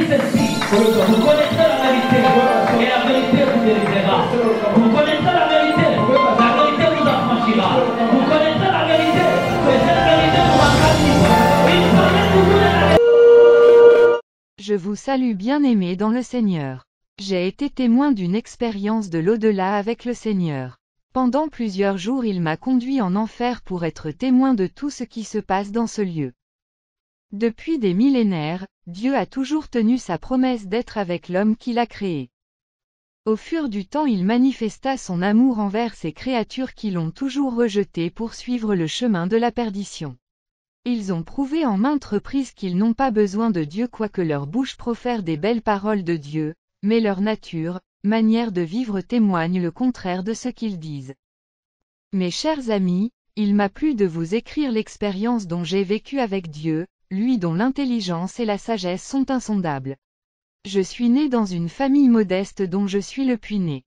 celle-ci. Vous connaissez la vérité, et la vérité vous délivrera. Vous connaissez la vérité vous affranchira. Vous connaissez la vérité, et cette vérité vous rendra libre. Il fallait que vous la... Je vous salue bien-aimés dans le Seigneur. J'ai été témoin d'une expérience de l'au-delà avec le Seigneur. Pendant plusieurs jours il m'a conduit en enfer pour être témoin de tout ce qui se passe dans ce lieu. Depuis des millénaires, Dieu a toujours tenu sa promesse d'être avec l'homme qu'il a créé. Au fur du temps il manifesta son amour envers ces créatures qui l'ont toujours rejeté pour suivre le chemin de la perdition. Ils ont prouvé en maintes reprises qu'ils n'ont pas besoin de Dieu quoique leur bouche profère des belles paroles de Dieu, mais leur nature, manière de vivre témoigne le contraire de ce qu'ils disent. Mes chers amis, il m'a plu de vous écrire l'expérience dont j'ai vécu avec Dieu, lui dont l'intelligence et la sagesse sont insondables. Je suis né dans une famille modeste dont je suis le puits-né.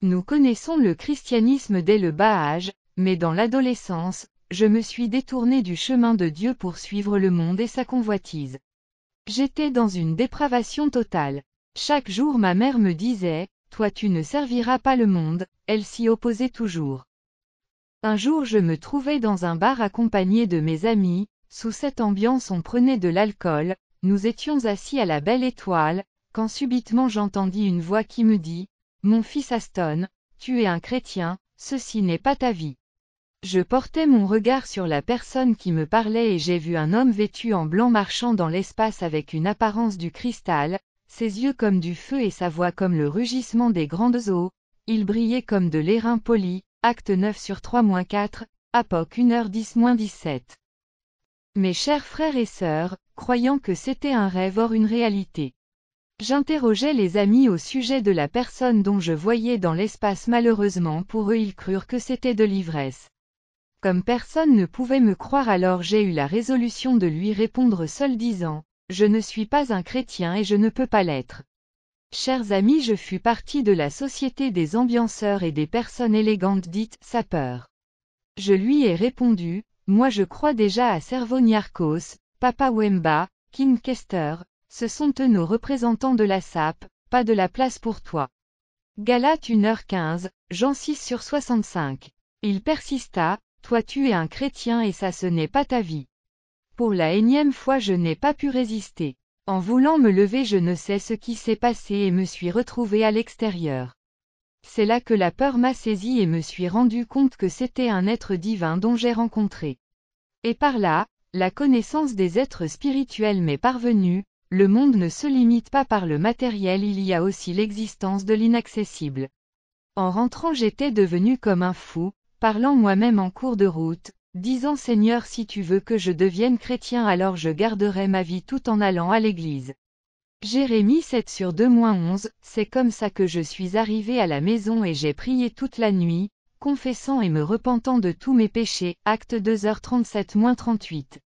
Nous connaissons le christianisme dès le bas âge, mais dans l'adolescence, je me suis détourné du chemin de Dieu pour suivre le monde et sa convoitise. J'étais dans une dépravation totale. Chaque jour ma mère me disait, « Toi tu ne serviras pas le monde », elle s'y opposait toujours. Un jour je me trouvais dans un bar accompagné de mes amis, sous cette ambiance on prenait de l'alcool, nous étions assis à la belle étoile, quand subitement j'entendis une voix qui me dit, « Mon fils Aston, tu es un chrétien, ceci n'est pas ta vie. » Je portais mon regard sur la personne qui me parlait et j'ai vu un homme vêtu en blanc marchant dans l'espace avec une apparence du cristal, ses yeux comme du feu et sa voix comme le rugissement des grandes eaux, il brillait comme de l'airain poli, acte 9 sur 3-4, Apoc 1h10-17. Mes chers frères et sœurs, croyant que c'était un rêve or une réalité. J'interrogeais les amis au sujet de la personne dont je voyais dans l'espace malheureusement pour eux ils crurent que c'était de l'ivresse. Comme personne ne pouvait me croire alors j'ai eu la résolution de lui répondre seul disant, « Je ne suis pas un chrétien et je ne peux pas l'être. » Chers amis je fus partie de la société des ambianceurs et des personnes élégantes dites « sapeurs ». Je lui ai répondu, « Moi je crois déjà à Servoniarchos, Papa Wemba, King Kester, ce sont eux nos représentants de la SAP, pas de la place pour toi. » Galates 1h15, Jean 6 sur 65. Il persista, « Toi tu es un chrétien et ça ce n'est pas ta vie. » Pour la énième fois je n'ai pas pu résister. En voulant me lever je ne sais ce qui s'est passé et me suis retrouvé à l'extérieur. C'est là que la peur m'a saisi et me suis rendu compte que c'était un être divin dont j'ai rencontré. Et par là, la connaissance des êtres spirituels m'est parvenue, le monde ne se limite pas par le matériel il y a aussi l'existence de l'inaccessible. En rentrant j'étais devenu comme un fou, parlant moi-même en cours de route, disant Seigneur si tu veux que je devienne chrétien alors je garderai ma vie tout en allant à l'église. Jérémie 7 sur 2-11, c'est comme ça que je suis arrivé à la maison et j'ai prié toute la nuit, confessant et me repentant de tous mes péchés, acte 2h37-38.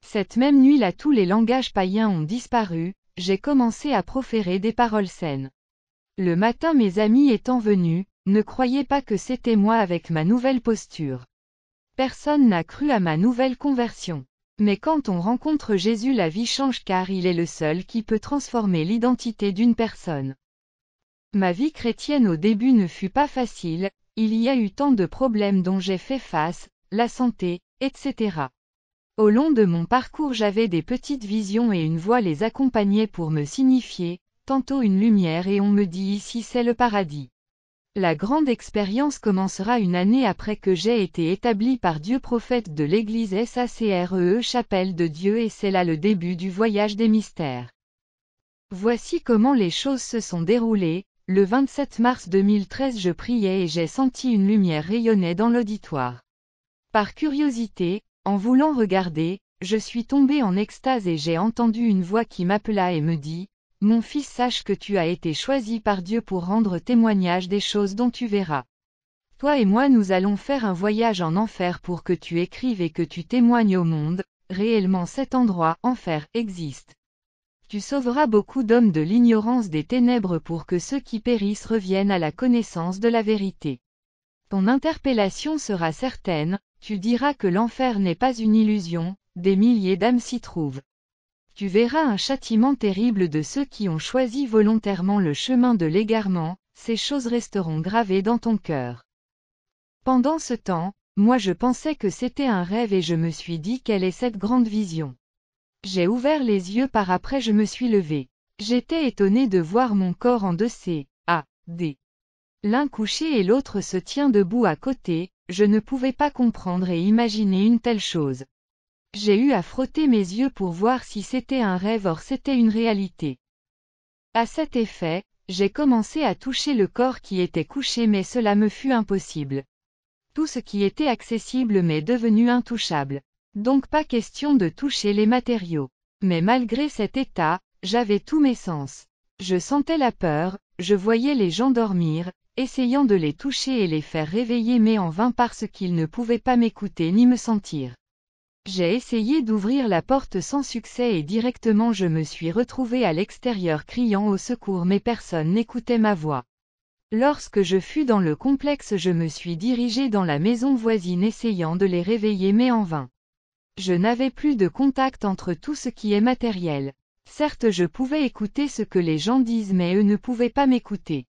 Cette même nuit là tous les langages païens ont disparu, j'ai commencé à proférer des paroles saines. Le matin mes amis étant venus, ne croyez pas que c'était moi avec ma nouvelle posture. Personne n'a cru à ma nouvelle conversion. Mais quand on rencontre Jésus la vie change car il est le seul qui peut transformer l'identité d'une personne. Ma vie chrétienne au début ne fut pas facile, il y a eu tant de problèmes dont j'ai fait face, la santé, etc. Au long de mon parcours j'avais des petites visions et une voix les accompagnait pour me signifier, tantôt une lumière et on me dit ici c'est le paradis. La grande expérience commencera une année après que j'ai été établi par Dieu prophète de l'église SACREE Chapelle de Dieu et c'est là le début du voyage des mystères. Voici comment les choses se sont déroulées, le 27 mars 2013 je priais et j'ai senti une lumière rayonner dans l'auditoire. Par curiosité, en voulant regarder, je suis tombé en extase et j'ai entendu une voix qui m'appela et me dit, « Mon fils sache que tu as été choisi par Dieu pour rendre témoignage des choses dont tu verras. Toi et moi nous allons faire un voyage en enfer pour que tu écrives et que tu témoignes au monde, réellement cet endroit, enfer, existe. Tu sauveras beaucoup d'hommes de l'ignorance des ténèbres pour que ceux qui périssent reviennent à la connaissance de la vérité. Ton interpellation sera certaine, tu diras que l'enfer n'est pas une illusion, des milliers d'âmes s'y trouvent. Tu verras un châtiment terrible de ceux qui ont choisi volontairement le chemin de l'égarement, ces choses resteront gravées dans ton cœur. Pendant ce temps, moi je pensais que c'était un rêve et je me suis dit quelle est cette grande vision. J'ai ouvert les yeux par après je me suis levé. J'étais étonné de voir mon corps en deux C.A.D. L'un couché et l'autre se tient debout à côté, je ne pouvais pas comprendre et imaginer une telle chose. J'ai eu à frotter mes yeux pour voir si c'était un rêve or c'était une réalité. À cet effet, j'ai commencé à toucher le corps qui était couché mais cela me fut impossible. Tout ce qui était accessible m'est devenu intouchable. Donc pas question de toucher les matériaux. Mais malgré cet état, j'avais tous mes sens. Je sentais la peur, je voyais les gens dormir, essayant de les toucher et les faire réveiller mais en vain parce qu'ils ne pouvaient pas m'écouter ni me sentir. J'ai essayé d'ouvrir la porte sans succès et directement je me suis retrouvé à l'extérieur criant au secours mais personne n'écoutait ma voix. Lorsque je fus dans le complexe je me suis dirigé dans la maison voisine essayant de les réveiller mais en vain. Je n'avais plus de contact entre tout ce qui est matériel. Certes je pouvais écouter ce que les gens disent mais eux ne pouvaient pas m'écouter.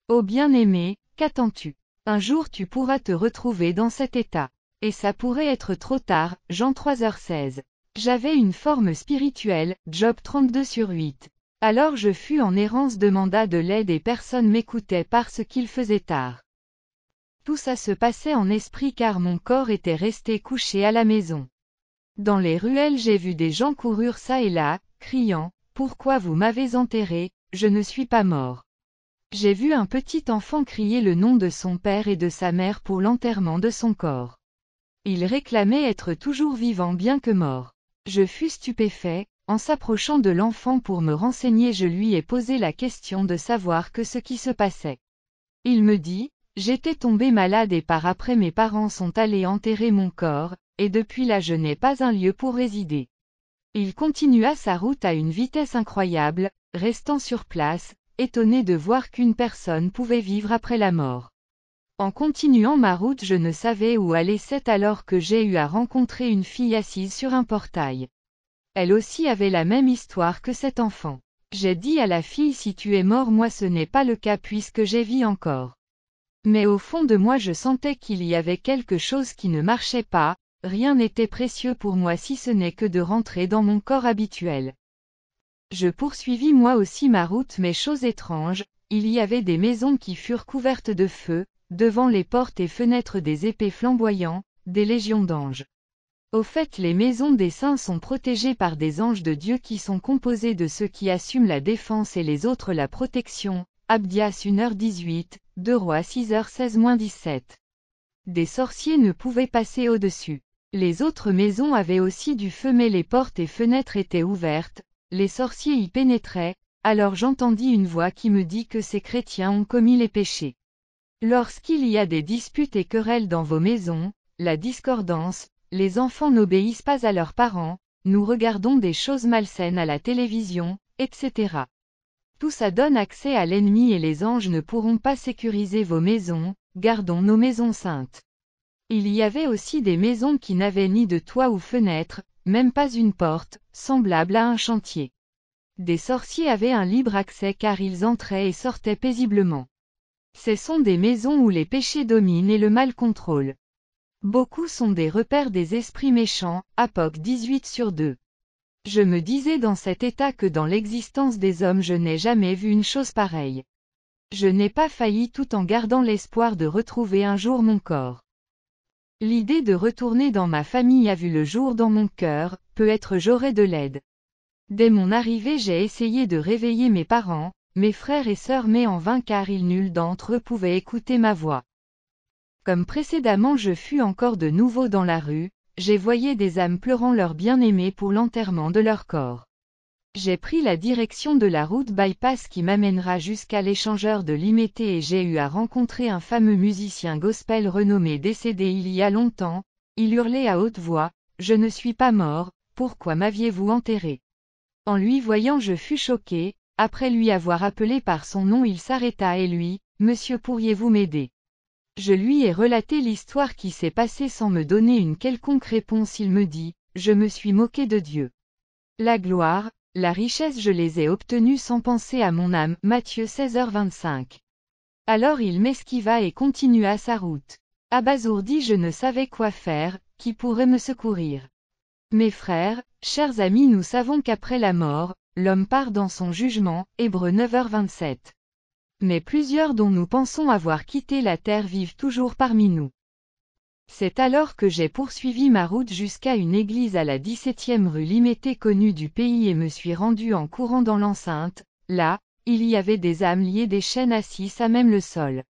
Ô bien-aimé, qu'attends-tu? Un jour tu pourras te retrouver dans cet état. Et ça pourrait être trop tard, Jean 3h16. J'avais une forme spirituelle, Job 32/8. Alors je fus en errance demanda de l'aide et personne m'écoutait parce qu'il faisait tard. Tout ça se passait en esprit car mon corps était resté couché à la maison. Dans les ruelles j'ai vu des gens courir çà et là, criant, « Pourquoi vous m'avez enterré, je ne suis pas mort ». J'ai vu un petit enfant crier le nom de son père et de sa mère pour l'enterrement de son corps. Il réclamait être toujours vivant bien que mort. Je fus stupéfait, en s'approchant de l'enfant pour me renseigner je lui ai posé la question de savoir ce qui se passait. Il me dit, j'étais tombé malade et par après mes parents sont allés enterrer mon corps, et depuis là je n'ai pas un lieu pour résider. Il continua sa route à une vitesse incroyable, restant sur place, étonné de voir qu'une personne pouvait vivre après la mort. En continuant ma route je ne savais où aller c'est alors que j'ai eu à rencontrer une fille assise sur un portail. Elle aussi avait la même histoire que cet enfant. J'ai dit à la fille si tu es mort moi ce n'est pas le cas puisque j'ai vie encore. Mais au fond de moi je sentais qu'il y avait quelque chose qui ne marchait pas, rien n'était précieux pour moi si ce n'est que de rentrer dans mon corps habituel. Je poursuivis moi aussi ma route mais chose étrange, il y avait des maisons qui furent couvertes de feu, devant les portes et fenêtres des épées flamboyants, des légions d'anges. Au fait les maisons des saints sont protégées par des anges de Dieu qui sont composés de ceux qui assument la défense et les autres la protection, Abdias 1h18, 2 Rois 6h16-17. Des sorciers ne pouvaient passer au-dessus. Les autres maisons avaient aussi du feu mais les portes et fenêtres étaient ouvertes, les sorciers y pénétraient, alors j'entendis une voix qui me dit que ces chrétiens ont commis les péchés. Lorsqu'il y a des disputes et querelles dans vos maisons, la discordance, les enfants n'obéissent pas à leurs parents, nous regardons des choses malsaines à la télévision, etc. Tout ça donne accès à l'ennemi et les anges ne pourront pas sécuriser vos maisons, gardons nos maisons saintes. Il y avait aussi des maisons qui n'avaient ni de toit ou fenêtre, même pas une porte, semblable à un chantier. Des sorciers avaient un libre accès car ils entraient et sortaient paisiblement. Ce sont des maisons où les péchés dominent et le mal contrôle. Beaucoup sont des repères des esprits méchants, Apoc 18/2. Je me disais dans cet état que dans l'existence des hommes je n'ai jamais vu une chose pareille. Je n'ai pas failli tout en gardant l'espoir de retrouver un jour mon corps. L'idée de retourner dans ma famille a vu le jour dans mon cœur, peut-être j'aurai de l'aide. Dès mon arrivée j'ai essayé de réveiller mes parents, mes frères et sœurs mais en vain car nul d'entre eux pouvait écouter ma voix. Comme précédemment je fus encore de nouveau dans la rue, j'ai voyé des âmes pleurant leur bien-aimé pour l'enterrement de leur corps. J'ai pris la direction de la route bypass qui m'amènera jusqu'à l'échangeur de Limité et j'ai eu à rencontrer un fameux musicien gospel renommé décédé il y a longtemps, il hurlait à haute voix, « Je ne suis pas mort, pourquoi m'aviez-vous enterré ?» En lui voyant je fus choqué, après lui avoir appelé par son nom il s'arrêta et lui, « Monsieur pourriez-vous m'aider ?» Je lui ai relaté l'histoire qui s'est passée sans me donner une quelconque réponse il me dit, « Je me suis moqué de Dieu. La gloire, la richesse je les ai obtenus sans penser à mon âme. Matthieu 16h25. Alors il m'esquiva et continua sa route. Abasourdi je ne savais quoi faire, qui pourrait me secourir. Mes frères, chers amis, nous savons qu'après la mort, l'homme part dans son jugement, Hébreux 9h27. Mais plusieurs dont nous pensons avoir quitté la terre vivent toujours parmi nous. C'est alors que j'ai poursuivi ma route jusqu'à une église à la 17e rue Limété connue du pays et me suis rendu en courant dans l'enceinte. Là, il y avait des âmes liées, des chaînes assises à même le sol.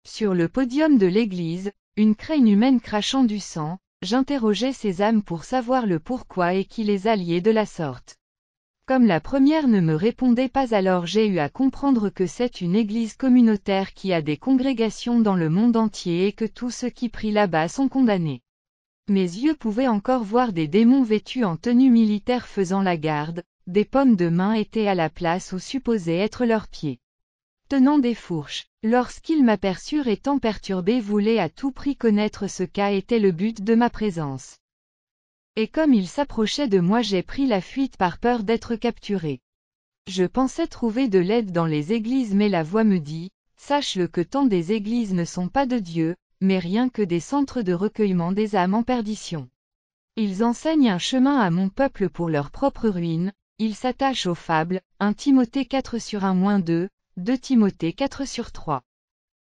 Sur le podium de l'église, une crène humaine crachant du sang, j'interrogeais ces âmes pour savoir le pourquoi et qui les a liées de la sorte. Comme la première ne me répondait pas, alors j'ai eu à comprendre que c'est une église communautaire qui a des congrégations dans le monde entier et que tous ceux qui prient là-bas sont condamnés. Mes yeux pouvaient encore voir des démons vêtus en tenue militaire faisant la garde, des pommes de main étaient à la place où supposaient être leurs pieds. Tenant des fourches, lorsqu'ils m'aperçurent étant perturbés, voulaient à tout prix connaître ce qu'a été le but de ma présence. Et comme ils s'approchaient de moi, j'ai pris la fuite par peur d'être capturé. Je pensais trouver de l'aide dans les églises, mais la voix me dit, sache-le que tant des églises ne sont pas de Dieu, mais rien que des centres de recueillement des âmes en perdition. Ils enseignent un chemin à mon peuple pour leur propre ruine, ils s'attachent aux fables, 1 Timothée 4/1-2, 2 Timothée 4/3.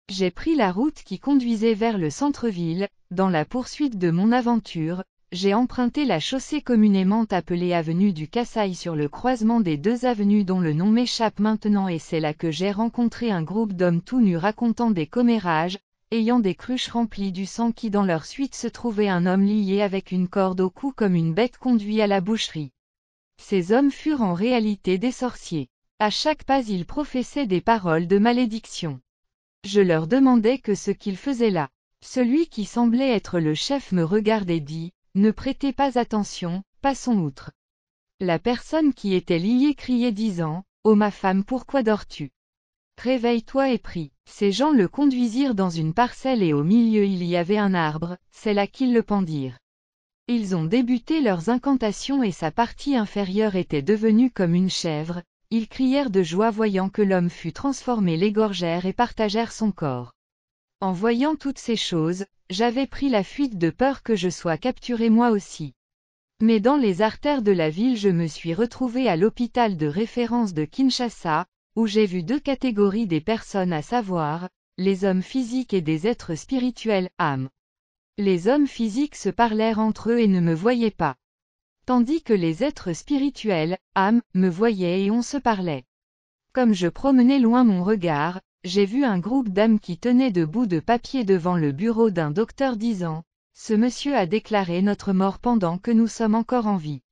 J'ai pris la route qui conduisait vers le centre-ville, dans la poursuite de mon aventure. J'ai emprunté la chaussée communément appelée avenue du Cassaï sur le croisement des deux avenues dont le nom m'échappe maintenant, et c'est là que j'ai rencontré un groupe d'hommes tout nus racontant des commérages, ayant des cruches remplies du sang, qui dans leur suite se trouvait un homme lié avec une corde au cou comme une bête conduit à la boucherie. Ces hommes furent en réalité des sorciers. À chaque pas ils professaient des paroles de malédiction. Je leur demandais ce qu'ils faisaient là. Celui qui semblait être le chef me regardait et dit, ne prêtez pas attention, passons outre. La personne qui était liée criait disant, ô ma femme, pourquoi dors-tu? Réveille-toi et prie. Ces gens le conduisirent dans une parcelle et au milieu il y avait un arbre, c'est là qu'ils le pendirent. Ils ont débuté leurs incantations et sa partie inférieure était devenue comme une chèvre, ils crièrent de joie voyant que l'homme fut transformé, l'égorgèrent et partagèrent son corps. En voyant toutes ces choses, j'avais pris la fuite de peur que je sois capturé moi aussi. Mais dans les artères de la ville je me suis retrouvé à l'hôpital de référence de Kinshasa, où j'ai vu deux catégories des personnes, à savoir, les hommes physiques et des êtres spirituels, âmes. Les hommes physiques se parlèrent entre eux et ne me voyaient pas. Tandis que les êtres spirituels, âmes, me voyaient et on se parlait. Comme je promenais loin mon regard, j'ai vu un groupe d'âmes qui tenaient de bouts de papier devant le bureau d'un docteur disant, « Ce monsieur a déclaré notre mort pendant que nous sommes encore en vie.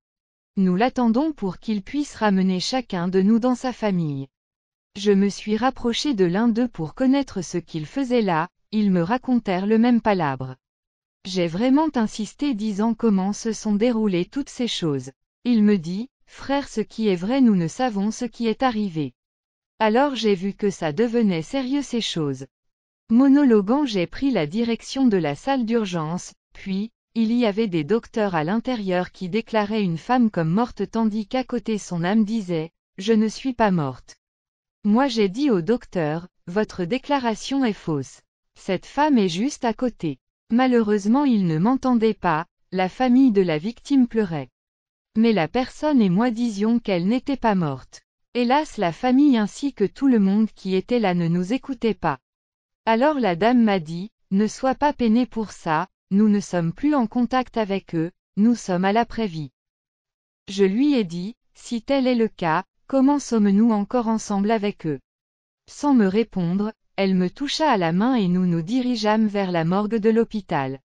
Nous l'attendons pour qu'il puisse ramener chacun de nous dans sa famille. » Je me suis rapproché de l'un d'eux pour connaître ce qu'il faisait là, ils me racontèrent le même palabre. J'ai vraiment insisté disant comment se sont déroulées toutes ces choses. Il me dit, « Frère, ce qui est vrai, nous ne savons ce qui est arrivé. » Alors j'ai vu que ça devenait sérieux ces choses. Monologuant, j'ai pris la direction de la salle d'urgence, puis, il y avait des docteurs à l'intérieur qui déclaraient une femme comme morte tandis qu'à côté son âme disait, « Je ne suis pas morte. » Moi j'ai dit au docteur, « Votre déclaration est fausse. Cette femme est juste à côté. » Malheureusement il ne m'entendait pas, la famille de la victime pleurait. Mais la personne et moi disions qu'elle n'était pas morte. Hélas, la famille ainsi que tout le monde qui était là ne nous écoutait pas. Alors la dame m'a dit, « Ne sois pas peiné pour ça, nous ne sommes plus en contact avec eux, nous sommes à l'après-vie. » Je lui ai dit, « Si tel est le cas, comment sommes-nous encore ensemble avec eux ?» Sans me répondre, elle me toucha à la main et nous nous dirigeâmes vers la morgue de l'hôpital.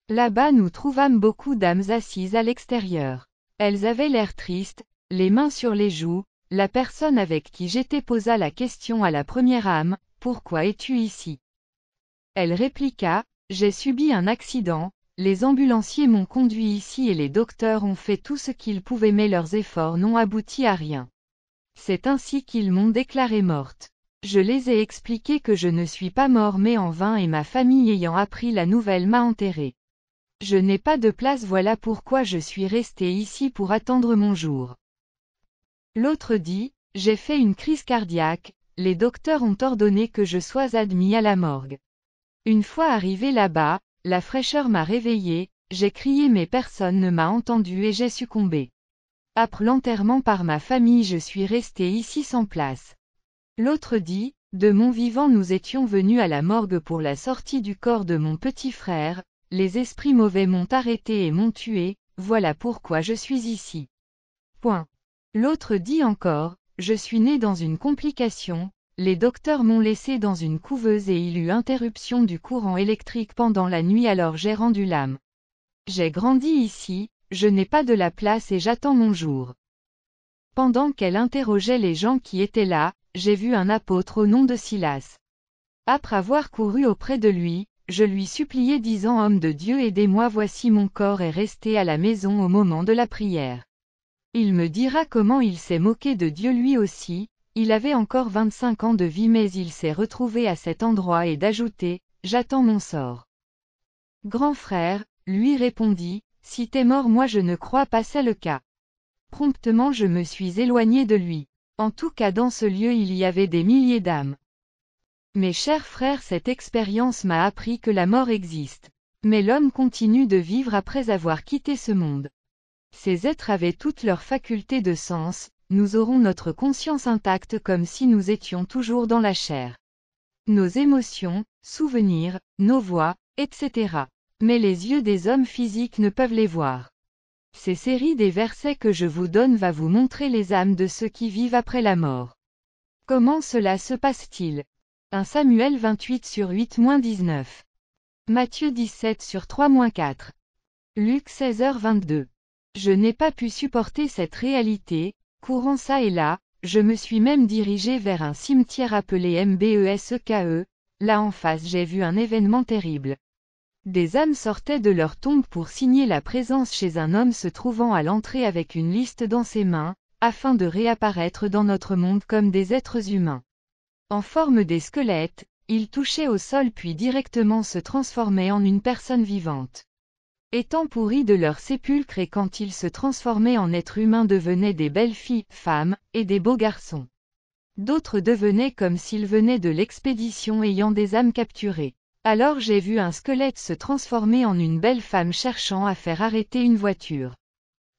Là-bas nous trouvâmes beaucoup d'âmes assises à l'extérieur. Elles avaient l'air tristes, les mains sur les joues. La personne avec qui j'étais posa la question à la première âme, « Pourquoi es-tu ici ?» Elle répliqua, « J'ai subi un accident, les ambulanciers m'ont conduit ici et les docteurs ont fait tout ce qu'ils pouvaient mais leurs efforts n'ont abouti à rien. C'est ainsi qu'ils m'ont déclarée morte. Je les ai expliqué que je ne suis pas mort mais en vain et ma famille ayant appris la nouvelle m'a enterré. Je n'ai pas de place, voilà pourquoi je suis resté ici pour attendre mon jour. L'autre dit, j'ai fait une crise cardiaque, les docteurs ont ordonné que je sois admis à la morgue. Une fois arrivé là-bas, la fraîcheur m'a réveillé, j'ai crié mais personne ne m'a entendu et j'ai succombé. Après l'enterrement par ma famille je suis resté ici sans place. L'autre dit, de mon vivant nous étions venus à la morgue pour la sortie du corps de mon petit frère, les esprits mauvais m'ont arrêté et m'ont tué, voilà pourquoi je suis ici. Point. L'autre dit encore, je suis né dans une complication, les docteurs m'ont laissé dans une couveuse et il y eut interruption du courant électrique pendant la nuit alors j'ai rendu l'âme. J'ai grandi ici, je n'ai pas de la place et j'attends mon jour. Pendant qu'elle interrogeait les gens qui étaient là, j'ai vu un apôtre au nom de Silas. Après avoir couru auprès de lui, je lui suppliai disant homme de Dieu aidez-moi voici mon corps est resté à la maison au moment de la prière. Il me dira comment il s'est moqué de Dieu lui aussi, il avait encore 25 ans de vie mais il s'est retrouvé à cet endroit et d'ajouter, j'attends mon sort. Grand frère, lui répondit, si t'es mort moi je ne crois pas c'est le cas. Promptement je me suis éloigné de lui. En tout cas dans ce lieu il y avait des milliers d'âmes. Mes chers frères cette expérience m'a appris que la mort existe. Mais l'homme continue de vivre après avoir quitté ce monde. Ces êtres avaient toutes leurs facultés de sens, nous aurons notre conscience intacte comme si nous étions toujours dans la chair. Nos émotions, souvenirs, nos voix, etc. Mais les yeux des hommes physiques ne peuvent les voir. Ces séries des versets que je vous donne va vous montrer les âmes de ceux qui vivent après la mort. Comment cela se passe-t-il? 1 Samuel 28/8-19. Matthieu 17/3-4. Luc 16h22. Je n'ai pas pu supporter cette réalité, courant ça et là, je me suis même dirigé vers un cimetière appelé Mbeseke, là en face j'ai vu un événement terrible. Des âmes sortaient de leur tombe pour signer la présence chez un homme se trouvant à l'entrée avec une liste dans ses mains, afin de réapparaître dans notre monde comme des êtres humains. En forme des squelettes, ils touchaient au sol puis directement se transformaient en une personne vivante. Étant pourris de leur sépulcre et quand ils se transformaient en êtres humains devenaient des belles filles, femmes, et des beaux garçons. D'autres devenaient comme s'ils venaient de l'expédition ayant des âmes capturées. Alors j'ai vu un squelette se transformer en une belle femme cherchant à faire arrêter une voiture.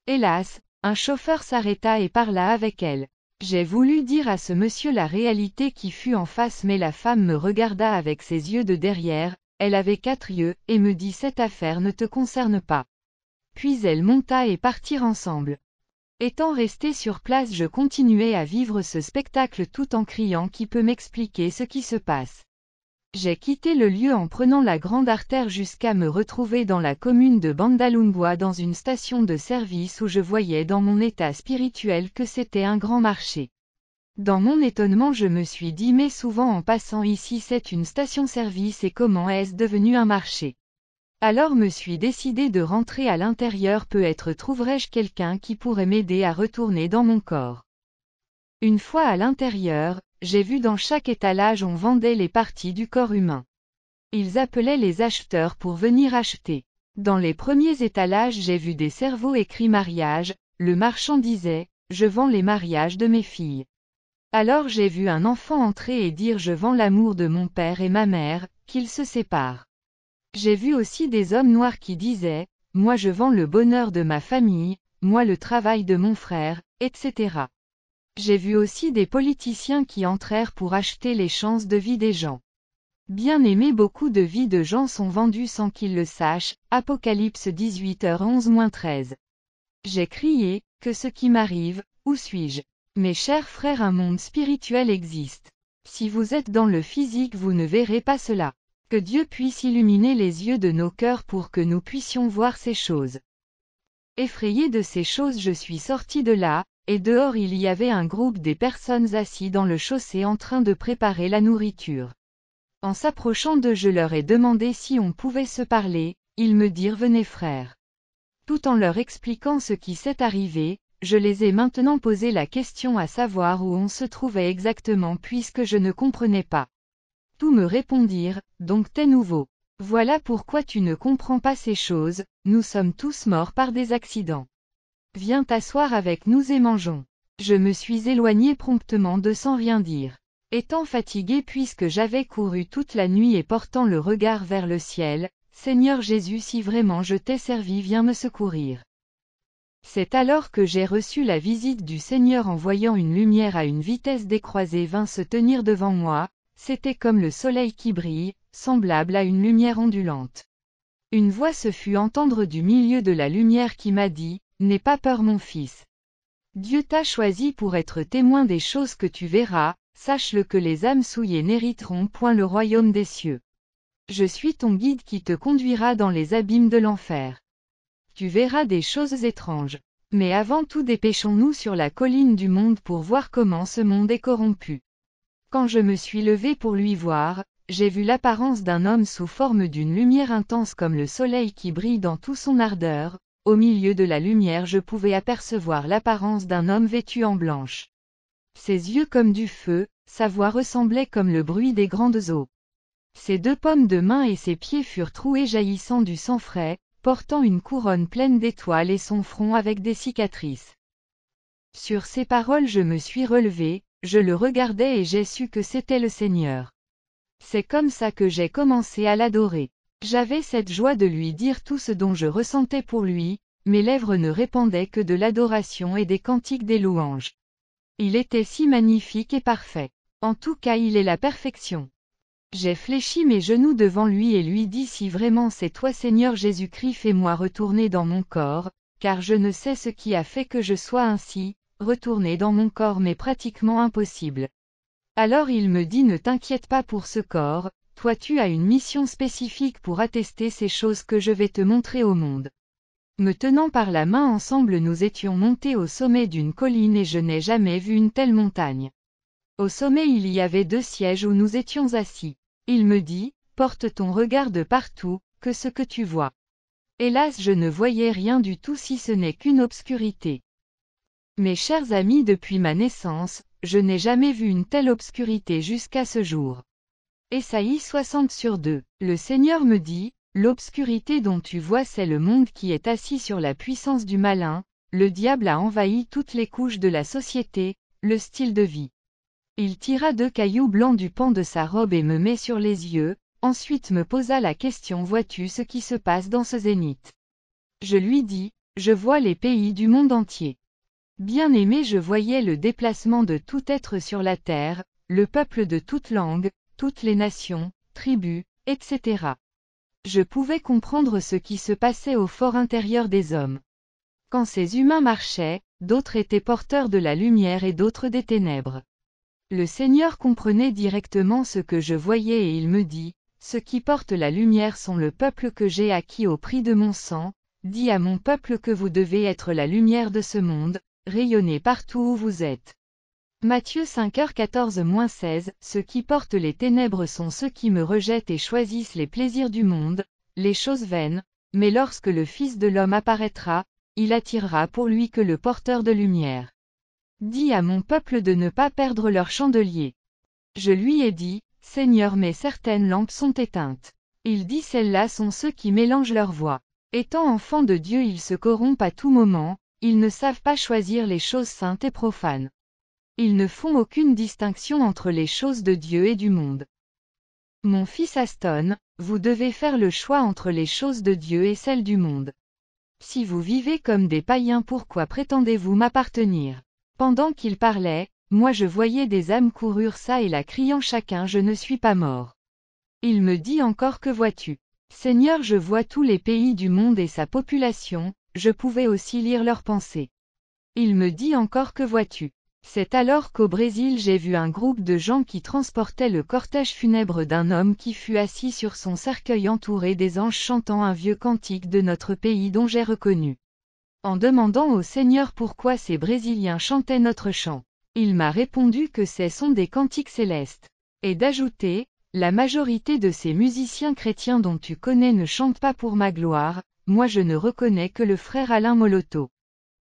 Hélas, un chauffeur s'arrêta et parla avec elle. J'ai voulu dire à ce monsieur la réalité qui fut en face mais la femme me regarda avec ses yeux de derrière, elle avait 4 yeux, et me dit cette affaire ne te concerne pas. Puis elle monta et partirent ensemble. Étant resté sur place je continuais à vivre ce spectacle tout en criant qui peut m'expliquer ce qui se passe. J'ai quitté le lieu en prenant la grande artère jusqu'à me retrouver dans la commune de Bandalungwa dans une station de service où je voyais dans mon état spirituel que c'était un grand marché. Dans mon étonnement je me suis dit mais souvent en passant ici c'est une station-service et comment est-ce devenu un marché? Alors me suis décidé de rentrer à l'intérieur peut-être trouverai-je quelqu'un qui pourrait m'aider à retourner dans mon corps. Une fois à l'intérieur, j'ai vu dans chaque étalage on vendait les parties du corps humain. Ils appelaient les acheteurs pour venir acheter. Dans les premiers étalages j'ai vu des cerveaux écrits mariage, le marchand disait, je vends les mariages de mes filles. Alors j'ai vu un enfant entrer et dire je vends l'amour de mon père et ma mère, qu'ils se séparent. J'ai vu aussi des hommes noirs qui disaient, moi je vends le bonheur de ma famille, moi le travail de mon frère, etc. J'ai vu aussi des politiciens qui entrèrent pour acheter les chances de vie des gens. Bien aimé beaucoup de vies de gens sont vendues sans qu'ils le sachent, Apocalypse 18h11-13. J'ai crié, que ce qui m'arrive, où suis-je? Mes chers frères un monde spirituel existe. Si vous êtes dans le physique vous ne verrez pas cela. Que Dieu puisse illuminer les yeux de nos cœurs pour que nous puissions voir ces choses. Effrayé de ces choses je suis sorti de là, et dehors il y avait un groupe des personnes assis dans le chaussée en train de préparer la nourriture. En s'approchant d'eux je leur ai demandé si on pouvait se parler, ils me dirent venez frères. Tout en leur expliquant ce qui s'est arrivé, je les ai maintenant posé la question à savoir où on se trouvait exactement puisque je ne comprenais pas. Tous me répondirent, donc t'es nouveau. Voilà pourquoi tu ne comprends pas ces choses, nous sommes tous morts par des accidents. Viens t'asseoir avec nous et mangeons. Je me suis éloigné promptement de sans rien dire. Étant fatigué puisque j'avais couru toute la nuit et portant le regard vers le ciel, Seigneur Jésus, si vraiment je t'ai servi, viens me secourir. C'est alors que j'ai reçu la visite du Seigneur en voyant une lumière à une vitesse décroisée vint se tenir devant moi, c'était comme le soleil qui brille, semblable à une lumière ondulante. Une voix se fut entendre du milieu de la lumière qui m'a dit, « N'aie pas peur mon fils. Dieu t'a choisi pour être témoin des choses que tu verras, sache-le que les âmes souillées n'hériteront point le royaume des cieux. Je suis ton guide qui te conduira dans les abîmes de l'enfer. Tu verras des choses étranges. Mais avant tout dépêchons-nous sur la colline du monde pour voir comment ce monde est corrompu. » Quand je me suis levé pour lui voir, j'ai vu l'apparence d'un homme sous forme d'une lumière intense comme le soleil qui brille dans toute son ardeur. Au milieu de la lumière je pouvais apercevoir l'apparence d'un homme vêtu en blanche. Ses yeux comme du feu, sa voix ressemblait comme le bruit des grandes eaux. Ses deux paumes de main et ses pieds furent troués jaillissant du sang frais, portant une couronne pleine d'étoiles et son front avec des cicatrices. Sur ces paroles je me suis relevé, je le regardais et j'ai su que c'était le Seigneur. C'est comme ça que j'ai commencé à l'adorer. J'avais cette joie de lui dire tout ce dont je ressentais pour lui, mes lèvres ne répandaient que de l'adoration et des cantiques des louanges. Il était si magnifique et parfait. En tout cas il est la perfection. J'ai fléchi mes genoux devant lui et lui dis si vraiment c'est toi Seigneur Jésus-Christ fais-moi retourner dans mon corps, car je ne sais ce qui a fait que je sois ainsi, retourner dans mon corps m'est pratiquement impossible. Alors il me dit ne t'inquiète pas pour ce corps, toi tu as une mission spécifique pour attester ces choses que je vais te montrer au monde. Me tenant par la main ensemble nous étions montés au sommet d'une colline et je n'ai jamais vu une telle montagne. Au sommet il y avait 2 sièges où nous étions assis. Il me dit, porte ton regard de partout, que ce que tu vois. Hélas je ne voyais rien du tout si ce n'est qu'une obscurité. Mes chers amis depuis ma naissance, je n'ai jamais vu une telle obscurité jusqu'à ce jour. Ésaïe 60/2. Le Seigneur me dit, l'obscurité dont tu vois c'est le monde qui est assis sur la puissance du malin, le diable a envahi toutes les couches de la société, le style de vie. Il tira 2 cailloux blancs du pan de sa robe et me met sur les yeux, ensuite me posa la question vois-tu ce qui se passe dans ce zénith? Je lui dis, je vois les pays du monde entier. Bien-aimé je voyais le déplacement de tout être sur la terre, le peuple de toute langue, toutes les nations, tribus, etc. Je pouvais comprendre ce qui se passait au fort intérieur des hommes. Quand ces humains marchaient, d'autres étaient porteurs de la lumière et d'autres des ténèbres. Le Seigneur comprenait directement ce que je voyais et il me dit, ceux qui portent la lumière sont le peuple que j'ai acquis au prix de mon sang, dis à mon peuple que vous devez être la lumière de ce monde, rayonnez partout où vous êtes. Matthieu 5h14-16, ceux qui portent les ténèbres sont ceux qui me rejettent et choisissent les plaisirs du monde, les choses vaines, mais lorsque le Fils de l'homme apparaîtra, il attirera pour lui que le porteur de lumière. Dis à mon peuple de ne pas perdre leur chandelier. Je lui ai dit, Seigneur mais certaines lampes sont éteintes. Il dit celles-là sont ceux qui mélangent leur voix. Étant enfants de Dieu ils se corrompent à tout moment, ils ne savent pas choisir les choses saintes et profanes. Ils ne font aucune distinction entre les choses de Dieu et du monde. Mon fils Aston, vous devez faire le choix entre les choses de Dieu et celles du monde. Si vous vivez comme des païens pourquoi prétendez-vous m'appartenir? Pendant qu'il parlait, moi je voyais des âmes courir çà et là criant chacun je ne suis pas mort. Il me dit encore que vois-tu? Seigneur je vois tous les pays du monde et sa population, je pouvais aussi lire leurs pensées. Il me dit encore que vois-tu? C'est alors qu'au Brésil j'ai vu un groupe de gens qui transportaient le cortège funèbre d'un homme qui fut assis sur son cercueil entouré des anges chantant un vieux cantique de notre pays dont j'ai reconnu. En demandant au Seigneur pourquoi ces Brésiliens chantaient notre chant, il m'a répondu que ce sont des cantiques célestes. Et d'ajouter, la majorité de ces musiciens chrétiens dont tu connais ne chantent pas pour ma gloire, moi je ne reconnais que le frère Alain Moloto.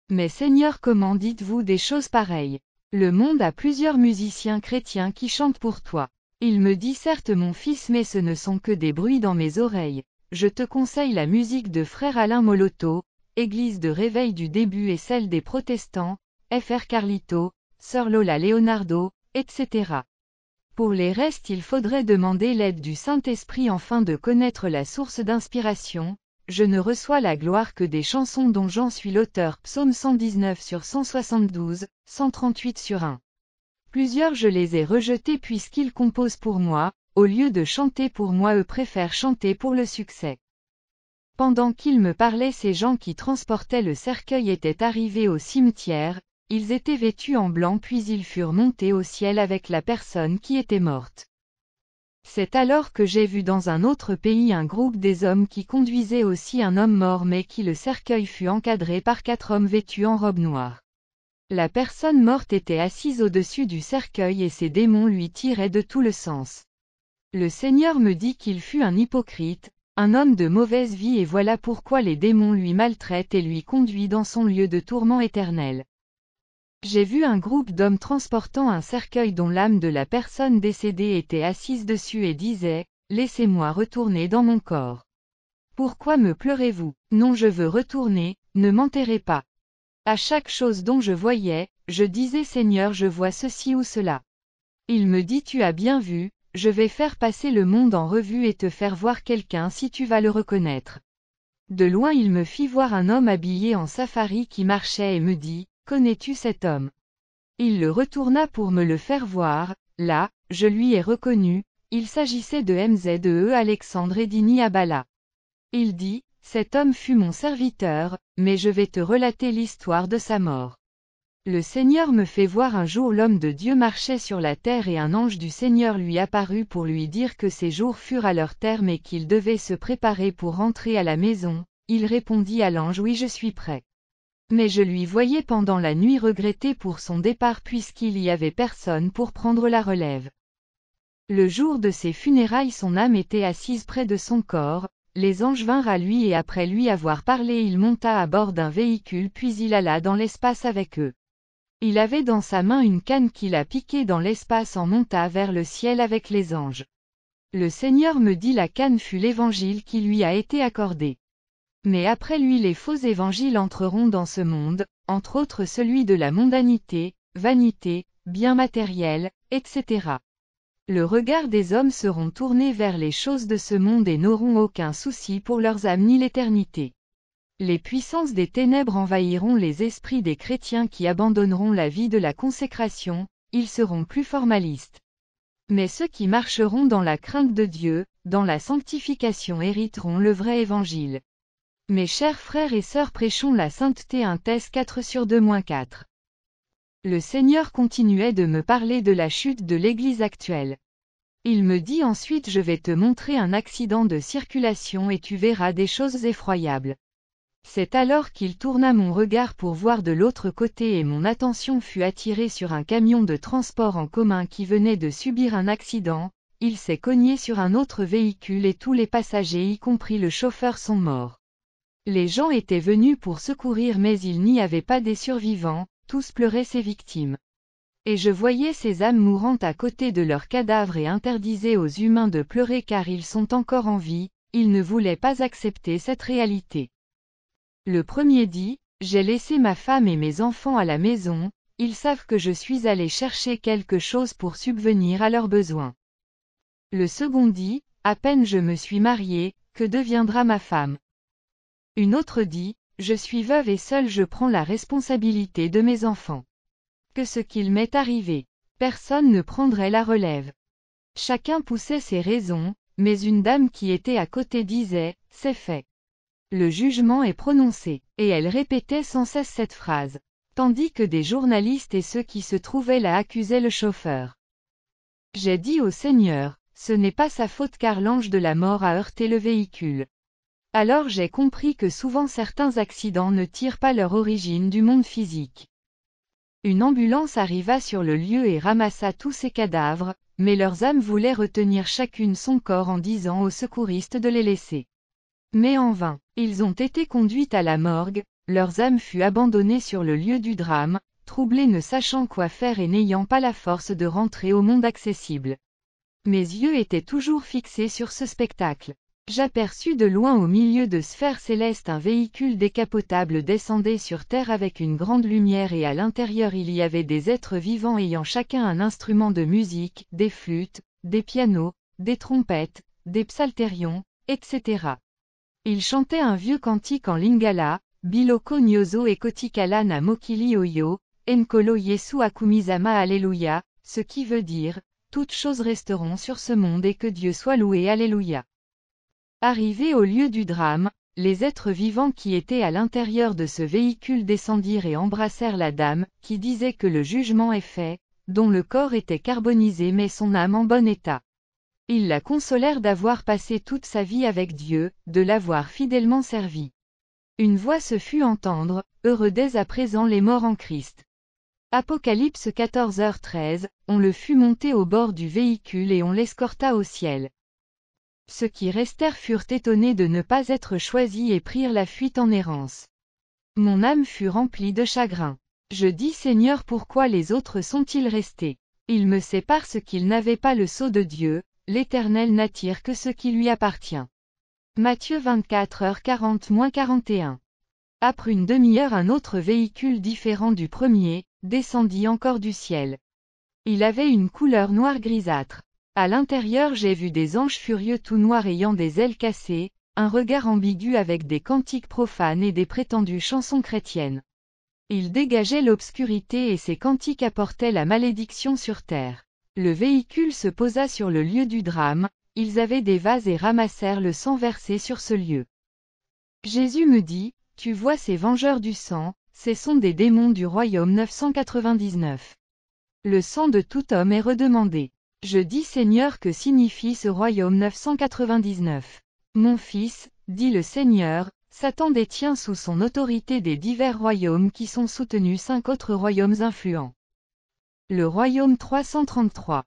Mais Seigneur comment dites-vous des choses pareilles? Le monde a plusieurs musiciens chrétiens qui chantent pour toi. Il me dit certes mon fils mais ce ne sont que des bruits dans mes oreilles, je te conseille la musique de frère Alain Moloto, Église de réveil du début et celle des protestants, Fr Carlito, Sir Lola Leonardo, etc. Pour les restes il faudrait demander l'aide du Saint-Esprit afin de connaître la source d'inspiration. Je ne reçois la gloire que des chansons dont j'en suis l'auteur. Psaume 119 sur 172, 138 sur 1. Plusieurs je les ai rejetés puisqu'ils composent pour moi, au lieu de chanter pour moi eux préfèrent chanter pour le succès. Pendant qu'ils me parlaient ces gens qui transportaient le cercueil étaient arrivés au cimetière, ils étaient vêtus en blanc puis ils furent montés au ciel avec la personne qui était morte. C'est alors que j'ai vu dans un autre pays un groupe des hommes qui conduisaient aussi un homme mort mais qui le cercueil fut encadré par 4 hommes vêtus en robe noire. La personne morte était assise au-dessus du cercueil et ses démons lui tiraient de tout le sens. Le Seigneur me dit qu'il fut un hypocrite, un homme de mauvaise vie et voilà pourquoi les démons lui maltraitent et lui conduisent dans son lieu de tourment éternel. J'ai vu un groupe d'hommes transportant un cercueil dont l'âme de la personne décédée était assise dessus et disait « Laissez-moi retourner dans mon corps. Pourquoi me pleurez-vous? Non je veux retourner, ne m'enterrez pas. » À chaque chose dont je voyais, je disais Seigneur je vois ceci ou cela. Il me dit tu as bien vu, je vais faire passer le monde en revue et te faire voir quelqu'un si tu vas le reconnaître. De loin il me fit voir un homme habillé en safari qui marchait et me dit, connais-tu cet homme? Il le retourna pour me le faire voir, là, je lui ai reconnu, il s'agissait de Mze Alexandre Edini Abala. Il dit, cet homme fut mon serviteur, mais je vais te relater l'histoire de sa mort. Le Seigneur me fait voir un jour l'homme de Dieu marchait sur la terre et un ange du Seigneur lui apparut pour lui dire que ses jours furent à leur terme et qu'il devait se préparer pour rentrer à la maison. Il répondit à l'ange oui je suis prêt. Mais je lui voyais pendant la nuit regretter pour son départ puisqu'il y avait personne pour prendre la relève. Le jour de ses funérailles son âme était assise près de son corps, les anges vinrent à lui et après lui avoir parlé il monta à bord d'un véhicule puis il alla dans l'espace avec eux. Il avait dans sa main une canne qu'il a piquée dans l'espace en monta vers le ciel avec les anges. Le Seigneur me dit la canne fut l'évangile qui lui a été accordé. Mais après lui les faux évangiles entreront dans ce monde, entre autres celui de la mondanité, vanité, biens matériels, etc. Le regard des hommes seront tournés vers les choses de ce monde et n'auront aucun souci pour leurs âmes ni l'éternité. Les puissances des ténèbres envahiront les esprits des chrétiens qui abandonneront la vie de la consécration, ils seront plus formalistes. Mais ceux qui marcheront dans la crainte de Dieu, dans la sanctification hériteront le vrai évangile. Mes chers frères et sœurs prêchons la sainteté 1 Thess 4 sur 2-4. Le Seigneur continuait de me parler de la chute de l'Église actuelle. Il me dit ensuite je vais te montrer un accident de circulation et tu verras des choses effroyables. C'est alors qu'il tourna mon regard pour voir de l'autre côté et mon attention fut attirée sur un camion de transport en commun qui venait de subir un accident, il s'est cogné sur un autre véhicule et tous les passagers y compris le chauffeur sont morts. Les gens étaient venus pour secourir mais il n'y avait pas des survivants, tous pleuraient ces victimes. Et je voyais ces âmes mourant à côté de leurs cadavres et interdisaient aux humains de pleurer car ils sont encore en vie, ils ne voulaient pas accepter cette réalité. Le premier dit, j'ai laissé ma femme et mes enfants à la maison, ils savent que je suis allé chercher quelque chose pour subvenir à leurs besoins. Le second dit, à peine je me suis marié, que deviendra ma femme? Une autre dit, je suis veuve et seule je prends la responsabilité de mes enfants. Que ce qu'il m'est arrivé, personne ne prendrait la relève. Chacun poussait ses raisons, mais une dame qui était à côté disait, c'est fait. Le jugement est prononcé, et elle répétait sans cesse cette phrase. Tandis que des journalistes et ceux qui se trouvaient là accusaient le chauffeur. J'ai dit au Seigneur, ce n'est pas sa faute car l'ange de la mort a heurté le véhicule. Alors j'ai compris que souvent certains accidents ne tirent pas leur origine du monde physique. Une ambulance arriva sur le lieu et ramassa tous ces cadavres, mais leurs âmes voulaient retenir chacune son corps en disant aux secouristes de les laisser. Mais en vain, ils ont été conduits à la morgue, leurs âmes furent abandonnées sur le lieu du drame, troublés ne sachant quoi faire et n'ayant pas la force de rentrer au monde accessible. Mes yeux étaient toujours fixés sur ce spectacle. J'aperçus de loin au milieu de sphères célestes un véhicule décapotable descendait sur terre avec une grande lumière et à l'intérieur il y avait des êtres vivants ayant chacun un instrument de musique, des flûtes, des pianos, des trompettes, des psaltérions, etc. Ils chantaient un vieux cantique en lingala, Biloko Nyozo et Kotikala na Mokili Oyo, Enkolo Yesu Akumizama Alléluia, ce qui veut dire, toutes choses resteront sur ce monde et que Dieu soit loué Alléluia. Arrivés au lieu du drame, les êtres vivants qui étaient à l'intérieur de ce véhicule descendirent et embrassèrent la dame, qui disait que le jugement est fait, dont le corps était carbonisé mais son âme en bon état. Ils la consolèrent d'avoir passé toute sa vie avec Dieu, de l'avoir fidèlement servi. Une voix se fut entendre, heureux dès à présent les morts en Christ. Apocalypse 14h13, on le fut monté au bord du véhicule et on l'escorta au ciel. Ceux qui restèrent furent étonnés de ne pas être choisis et prirent la fuite en errance. Mon âme fut remplie de chagrin. Je dis Seigneur, pourquoi les autres sont-ils restés? Il me sait parce qu'ils n'avaient pas le sceau de Dieu, l'Éternel n'attire que ce qui lui appartient. Matthieu 24h40-41. Après une demi-heure un autre véhicule différent du premier, descendit encore du ciel. Il avait une couleur noire grisâtre. À l'intérieur j'ai vu des anges furieux tout noirs ayant des ailes cassées, un regard ambigu avec des cantiques profanes et des prétendues chansons chrétiennes. Ils dégageaient l'obscurité et ces cantiques apportaient la malédiction sur terre. Le véhicule se posa sur le lieu du drame, ils avaient des vases et ramassèrent le sang versé sur ce lieu. Jésus me dit, tu vois ces vengeurs du sang, ce sont des démons du royaume 999. Le sang de tout homme est redemandé. Je dis Seigneur, que signifie ce royaume 999? Mon fils, dit le Seigneur, Satan détient sous son autorité des divers royaumes qui sont soutenus 5 autres royaumes influents. Le royaume 333.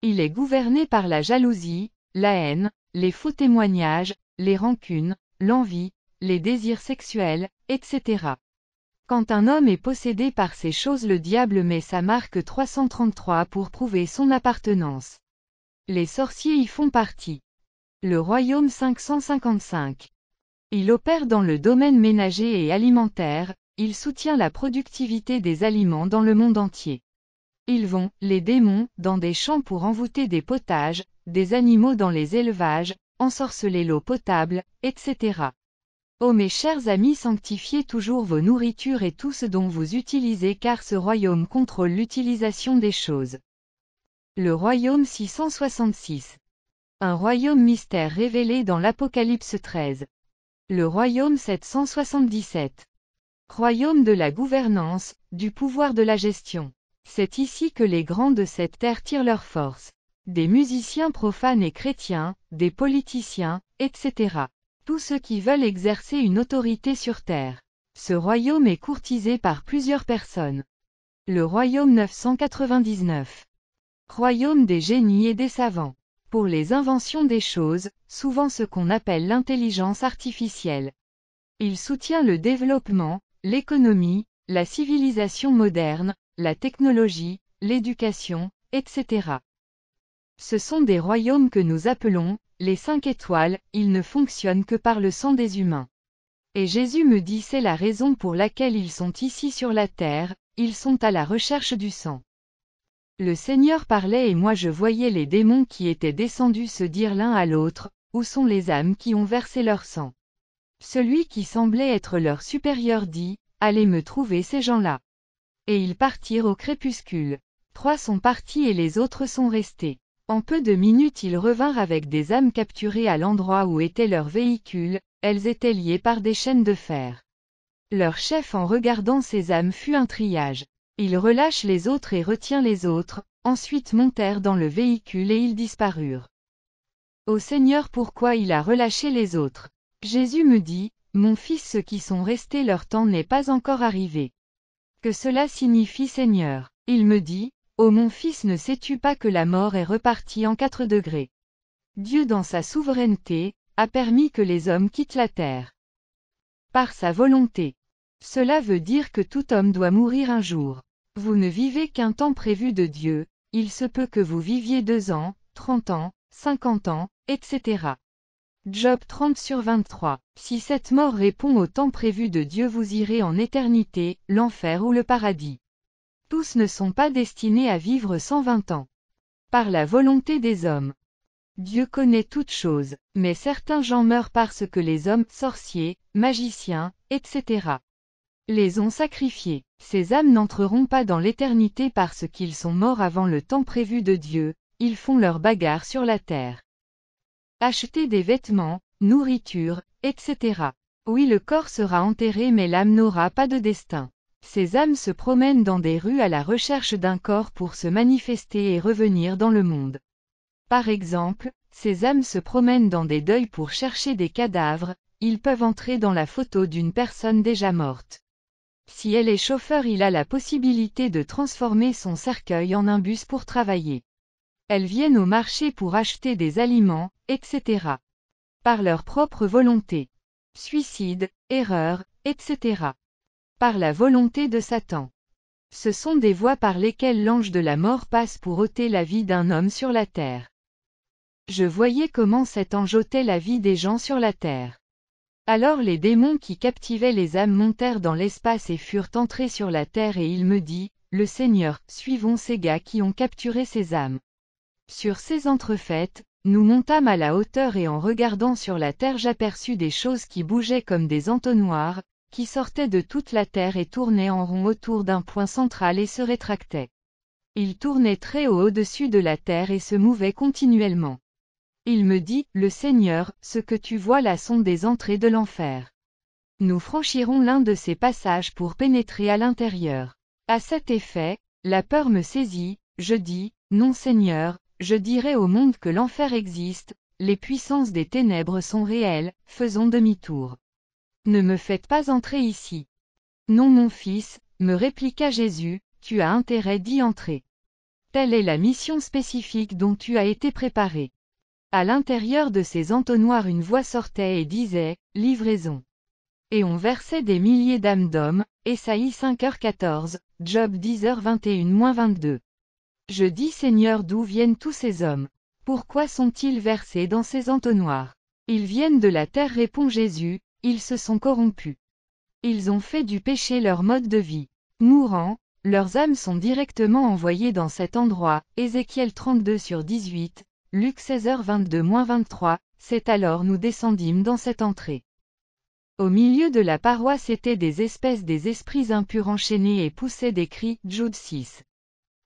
Il est gouverné par la jalousie, la haine, les faux témoignages, les rancunes, l'envie, les désirs sexuels, etc. Quand un homme est possédé par ces choses, le diable met sa marque 333 pour prouver son appartenance. Les sorciers y font partie. Le royaume 555. Il opère dans le domaine ménager et alimentaire, il soutient la productivité des aliments dans le monde entier. Ils vont, les démons, dans des champs pour envoûter des potages, des animaux dans les élevages, ensorceler l'eau potable, etc. Ô mes chers amis, sanctifiez toujours vos nourritures et tout ce dont vous utilisez, car ce royaume contrôle l'utilisation des choses. Le royaume 666. Un royaume mystère révélé dans l'Apocalypse 13. Le royaume 777. Royaume de la gouvernance, du pouvoir de la gestion. C'est ici que les grands de cette terre tirent leur force. Des musiciens profanes et chrétiens, des politiciens, etc. Tous ceux qui veulent exercer une autorité sur terre. Ce royaume est courtisé par plusieurs personnes. Le royaume 999. Royaume des génies et des savants. Pour les inventions des choses, souvent ce qu'on appelle l'intelligence artificielle. Il soutient le développement, l'économie, la civilisation moderne, la technologie, l'éducation, etc. Ce sont des royaumes que nous appelons les 5 étoiles, ils ne fonctionnent que par le sang des humains. Et Jésus me dit, c'est la raison pour laquelle ils sont ici sur la terre, ils sont à la recherche du sang. Le Seigneur parlait et moi je voyais les démons qui étaient descendus se dire l'un à l'autre, où sont les âmes qui ont versé leur sang? Celui qui semblait être leur supérieur dit, allez me trouver ces gens-là. Et ils partirent au crépuscule. 3 sont partis et les autres sont restés. En peu de minutes ils revinrent avec des âmes capturées à l'endroit où était leur véhicule, elles étaient liées par des chaînes de fer. Leur chef en regardant ces âmes fut un triage. Il relâche les autres et retient les autres, ensuite montèrent dans le véhicule et ils disparurent. Ô Seigneur, pourquoi il a relâché les autres? Jésus me dit, mon fils, ceux qui sont restés, leur temps n'est pas encore arrivé. Que cela signifie, Seigneur? Il me dit, ô mon fils, ne sais-tu pas que la mort est repartie en 4 degrés? Dieu dans sa souveraineté, a permis que les hommes quittent la terre. Par sa volonté. Cela veut dire que tout homme doit mourir un jour. Vous ne vivez qu'un temps prévu de Dieu, il se peut que vous viviez 2 ans, 30 ans, 50 ans, etc. Job 30/23. Si cette mort répond au temps prévu de Dieu, vous irez en éternité, l'enfer ou le paradis. Tous ne sont pas destinés à vivre 120 ans. Par la volonté des hommes. Dieu connaît toutes choses, mais certains gens meurent parce que les hommes, sorciers, magiciens, etc., les ont sacrifiés. Ces âmes n'entreront pas dans l'éternité parce qu'ils sont morts avant le temps prévu de Dieu, ils font leur bagarre sur la terre. Acheter des vêtements, nourriture, etc. Oui, le corps sera enterré mais l'âme n'aura pas de destin. Ces âmes se promènent dans des rues à la recherche d'un corps pour se manifester et revenir dans le monde. Par exemple, ces âmes se promènent dans des deuils pour chercher des cadavres, ils peuvent entrer dans la photo d'une personne déjà morte. Si elle est chauffeur, il a la possibilité de transformer son cercueil en un bus pour travailler. Elles viennent au marché pour acheter des aliments, etc. Par leur propre volonté. Suicide, erreur, etc. Par la volonté de Satan. Ce sont des voies par lesquelles l'ange de la mort passe pour ôter la vie d'un homme sur la terre. Je voyais comment cet ange ôtait la vie des gens sur la terre. Alors les démons qui captivaient les âmes montèrent dans l'espace et furent entrés sur la terre et il me dit, le Seigneur, suivons ces gars qui ont capturé ces âmes. Sur ces entrefaites, nous montâmes à la hauteur et en regardant sur la terre j'aperçus des choses qui bougeaient comme des entonnoirs, qui sortaient de toute la terre et tournaient en rond autour d'un point central et se rétractaient. Ils tournaient très haut au-dessus de la terre et se mouvaient continuellement. Il me dit, le Seigneur, ce que tu vois là sont des entrées de l'enfer. Nous franchirons l'un de ces passages pour pénétrer à l'intérieur. À cet effet, la peur me saisit, je dis, non Seigneur, je dirai au monde que l'enfer existe, les puissances des ténèbres sont réelles, faisons demi-tour. Ne me faites pas entrer ici. Non mon fils, me répliqua Jésus, tu as intérêt d'y entrer. Telle est la mission spécifique dont tu as été préparé. À l'intérieur de ces entonnoirs une voix sortait et disait, livraison. Et on versait des milliers d'âmes d'hommes, Ésaïe 5h14, Job 10h21-22. Je dis Seigneur, d'où viennent tous ces hommes? Pourquoi sont-ils versés dans ces entonnoirs? Ils viennent de la terre, répond Jésus, ils se sont corrompus. Ils ont fait du péché leur mode de vie. Mourant, leurs âmes sont directement envoyées dans cet endroit, Ézéchiel 32/18, Luc 16h22-23, c'est alors nous descendîmes dans cette entrée. Au milieu de la paroisse étaient des esprits impurs enchaînés et poussaient des cris, Jude 6.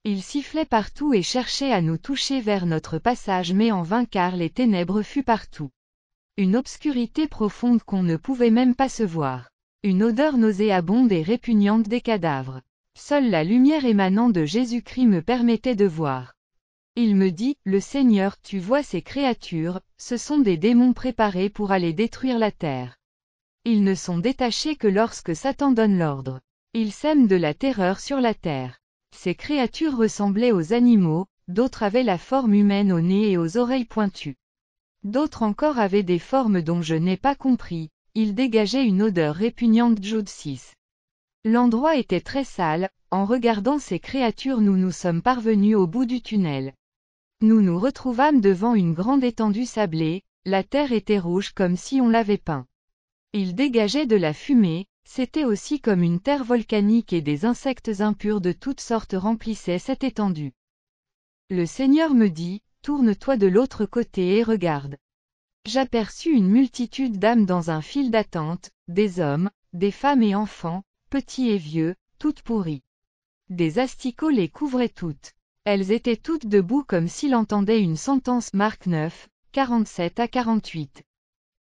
Ils sifflaient partout et cherchaient à nous toucher vers notre passage mais en vain car les ténèbres furent partout. Une obscurité profonde qu'on ne pouvait même pas se voir. Une odeur nauséabonde et répugnante des cadavres. Seule la lumière émanant de Jésus-Christ me permettait de voir. Il me dit, le Seigneur, tu vois ces créatures, ce sont des démons préparés pour aller détruire la terre. Ils ne sont détachés que lorsque Satan donne l'ordre. Ils sèment de la terreur sur la terre. Ces créatures ressemblaient aux animaux, d'autres avaient la forme humaine au nez et aux oreilles pointues. D'autres encore avaient des formes dont je n'ai pas compris, ils dégageaient une odeur répugnante. Jude 6. L'endroit était très sale, en regardant ces créatures nous sommes parvenus au bout du tunnel. Nous nous retrouvâmes devant une grande étendue sablée, la terre était rouge comme si on l'avait peint. Il dégageait de la fumée, c'était aussi comme une terre volcanique et des insectes impurs de toutes sortes remplissaient cette étendue. Le Seigneur me dit, tourne-toi de l'autre côté et regarde. J'aperçus une multitude d'âmes dans un fil d'attente, des hommes, des femmes et enfants, petits et vieux, toutes pourries. Des asticots les couvraient toutes. Elles étaient toutes debout comme s'il entendait une sentence. Marc 9, 47-48.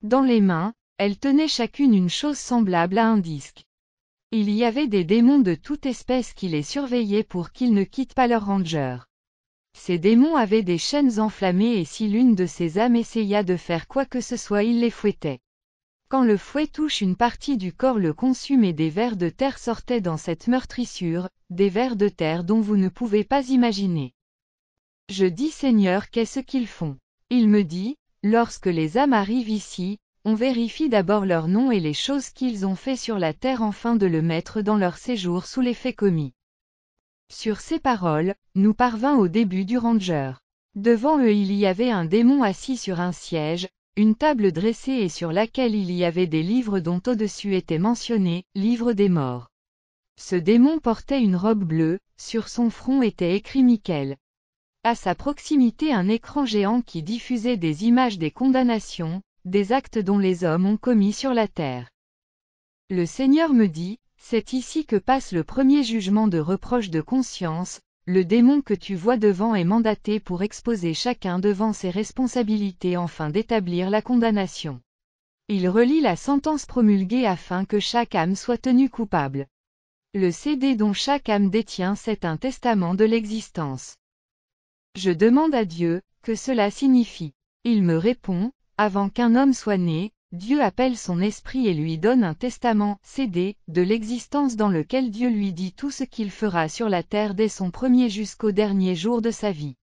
Dans les mains, elles tenaient chacune une chose semblable à un disque. Il y avait des démons de toute espèce qui les surveillaient pour qu'ils ne quittent pas leur ranger. Ces démons avaient des chaînes enflammées et si l'une de ces âmes essaya de faire quoi que ce soit, il les fouettait. Quand le fouet touche une partie du corps le consume et des vers de terre sortaient dans cette meurtrissure, des vers de terre dont vous ne pouvez pas imaginer. Je dis Seigneur, qu'est-ce qu'ils font? Il me dit, lorsque les âmes arrivent ici, on vérifie d'abord leur nom et les choses qu'ils ont fait sur la terre afin de le mettre dans leur séjour sous les faits commis. Sur ces paroles, nous parvînmes au début du ranger. Devant eux il y avait un démon assis sur un siège, une table dressée et sur laquelle il y avait des livres dont au-dessus était mentionné « Livre des morts ». Ce démon portait une robe bleue, sur son front était écrit Michael. À sa proximité un écran géant qui diffusait des images des condamnations, des actes dont les hommes ont commis sur la terre. Le Seigneur me dit, c'est ici que passe le premier jugement de reproche de conscience, le démon que tu vois devant est mandaté pour exposer chacun devant ses responsabilités afin d'établir la condamnation. Il relit la sentence promulguée afin que chaque âme soit tenue coupable. Le CD dont chaque âme détient c'est un testament de l'existence. Je demande à Dieu, que cela signifie. Il me répond, avant qu'un homme soit né, Dieu appelle son esprit et lui donne un testament, CD, de l'existence dans lequel Dieu lui dit tout ce qu'il fera sur la terre dès son premier jusqu'au dernier jour de sa vie.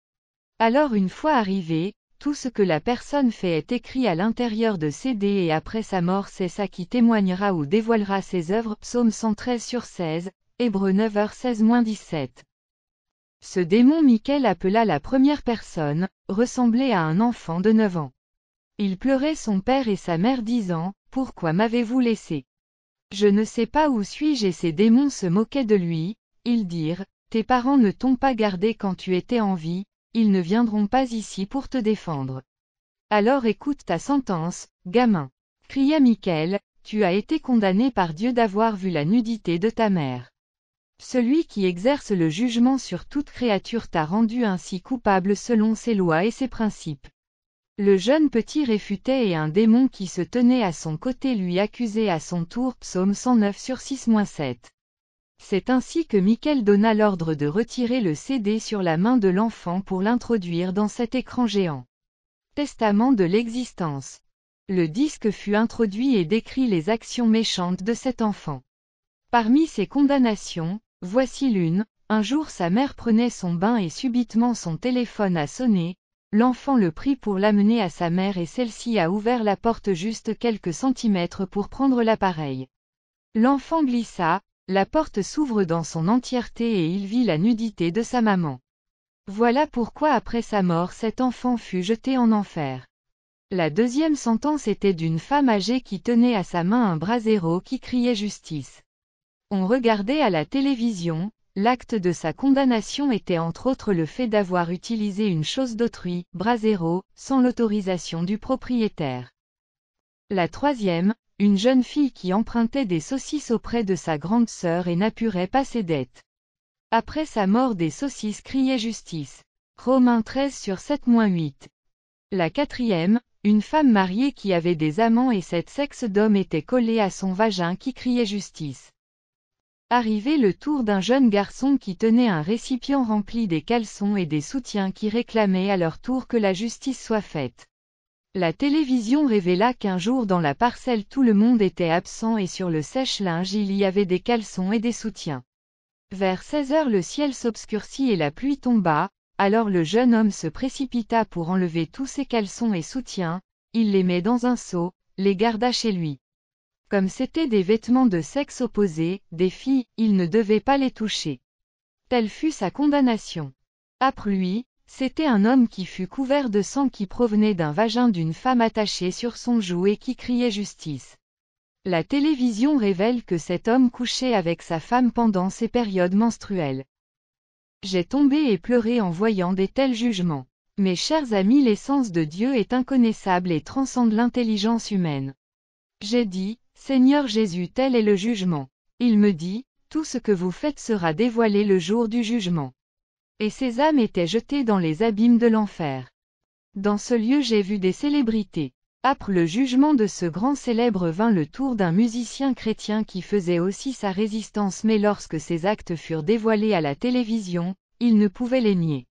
Alors une fois arrivé, tout ce que la personne fait est écrit à l'intérieur de CD et après sa mort c'est ça qui témoignera ou dévoilera ses œuvres. Psaume 113/16, Hébreux 9h16-17. Ce démon Michael appela la première personne, ressemblait à un enfant de 9 ans. Il pleurait son père et sa mère disant, « Pourquoi m'avez-vous laissé? Je ne sais pas où suis-je » et ces démons se moquaient de lui, ils dirent, « Tes parents ne t'ont pas gardé quand tu étais en vie, ils ne viendront pas ici pour te défendre. Alors écoute ta sentence, gamin. » Cria Michael, « Tu as été condamné par Dieu d'avoir vu la nudité de ta mère. Celui qui exerce le jugement sur toute créature t'a rendu ainsi coupable selon ses lois et ses principes. » Le jeune petit réfutait et un démon qui se tenait à son côté lui accusait à son tour. Psaume 109/6-7. C'est ainsi que Michael donna l'ordre de retirer le CD sur la main de l'enfant pour l'introduire dans cet écran géant. Testament de l'existence. Le disque fut introduit et décrit les actions méchantes de cet enfant. Parmi ses condamnations, voici l'une, un jour sa mère prenait son bain et subitement son téléphone a sonné. L'enfant le prit pour l'amener à sa mère et celle-ci a ouvert la porte juste quelques centimètres pour prendre l'appareil. L'enfant glissa, la porte s'ouvre dans son entièreté et il vit la nudité de sa maman. Voilà pourquoi après sa mort cet enfant fut jeté en enfer. La deuxième sentence était d'une femme âgée qui tenait à sa main un brasero qui criait justice. On regardait à la télévision. L'acte de sa condamnation était entre autres le fait d'avoir utilisé une chose d'autrui, brasero, sans l'autorisation du propriétaire. La troisième, une jeune fille qui empruntait des saucisses auprès de sa grande sœur et n'apurait pas ses dettes. Après sa mort des saucisses criaient justice. Romains 13/7-8. La quatrième, une femme mariée qui avait des amants et sept sexes d'hommes étaient collés à son vagin qui criait justice. Arrivé le tour d'un jeune garçon qui tenait un récipient rempli des caleçons et des soutiens qui réclamaient à leur tour que la justice soit faite. La télévision révéla qu'un jour dans la parcelle tout le monde était absent et sur le sèche-linge il y avait des caleçons et des soutiens. Vers 16h le ciel s'obscurcit et la pluie tomba, alors le jeune homme se précipita pour enlever tous ses caleçons et soutiens, il les met dans un seau, les garda chez lui. Comme c'étaient des vêtements de sexe opposé, des filles, il ne devait pas les toucher. Telle fut sa condamnation. Après lui, c'était un homme qui fut couvert de sang qui provenait d'un vagin d'une femme attachée sur son joug et qui criait justice. La télévision révèle que cet homme couchait avec sa femme pendant ses périodes menstruelles. J'ai tombé et pleuré en voyant des tels jugements. Mes chers amis, l'essence de Dieu est inconnaissable et transcende l'intelligence humaine. J'ai dit, Seigneur Jésus, tel est le jugement. Il me dit, tout ce que vous faites sera dévoilé le jour du jugement. Et ces âmes étaient jetées dans les abîmes de l'enfer. Dans ce lieu j'ai vu des célébrités. Après le jugement de ce grand célèbre vint le tour d'un musicien chrétien qui faisait aussi sa résistance, mais lorsque ses actes furent dévoilés à la télévision, il ne pouvait les nier.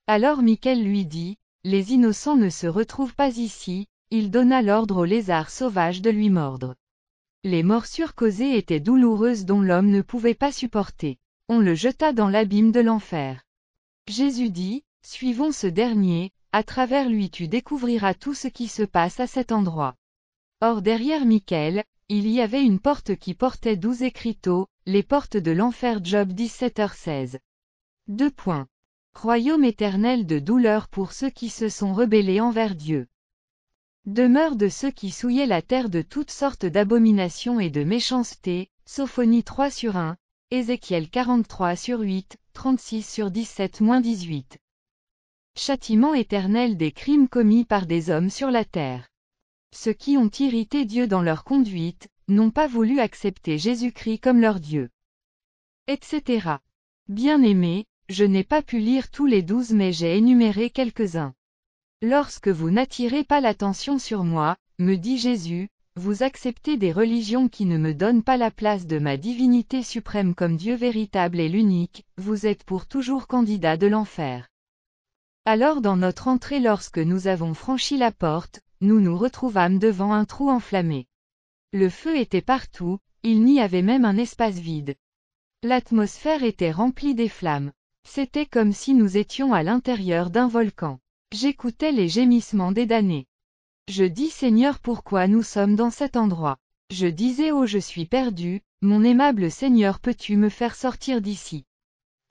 Alors Michael lui dit, les innocents ne se retrouvent pas ici, il donna l'ordre aux lézards sauvages de lui mordre. Les morsures causées étaient douloureuses dont l'homme ne pouvait pas supporter. On le jeta dans l'abîme de l'enfer. Jésus dit, suivons ce dernier, à travers lui tu découvriras tout ce qui se passe à cet endroit. Or derrière Michael, il y avait une porte qui portait 12 écriteaux, les portes de l'enfer. Job 17h16. 2. Royaume éternel de douleur pour ceux qui se sont rebellés envers Dieu. Demeure de ceux qui souillaient la terre de toutes sortes d'abominations et de méchanceté, Sophonie 3/1, Ézéchiel 43/8, 36/17-18. Châtiment éternel des crimes commis par des hommes sur la terre. Ceux qui ont irrité Dieu dans leur conduite, n'ont pas voulu accepter Jésus-Christ comme leur Dieu. Etc. Bien-aimés, je n'ai pas pu lire tous les 12 mais j'ai énuméré quelques-uns. Lorsque vous n'attirez pas l'attention sur moi, me dit Jésus, vous acceptez des religions qui ne me donnent pas la place de ma divinité suprême comme Dieu véritable et l'unique, vous êtes pour toujours candidat de l'enfer. Alors dans notre entrée lorsque nous avons franchi la porte, nous nous retrouvâmes devant un trou enflammé. Le feu était partout, il n'y avait même un espace vide. L'atmosphère était remplie des flammes. C'était comme si nous étions à l'intérieur d'un volcan. J'écoutais les gémissements des damnés. Je dis Seigneur pourquoi nous sommes dans cet endroit. Je disais oh je suis perdu, mon aimable Seigneur peux-tu me faire sortir d'ici?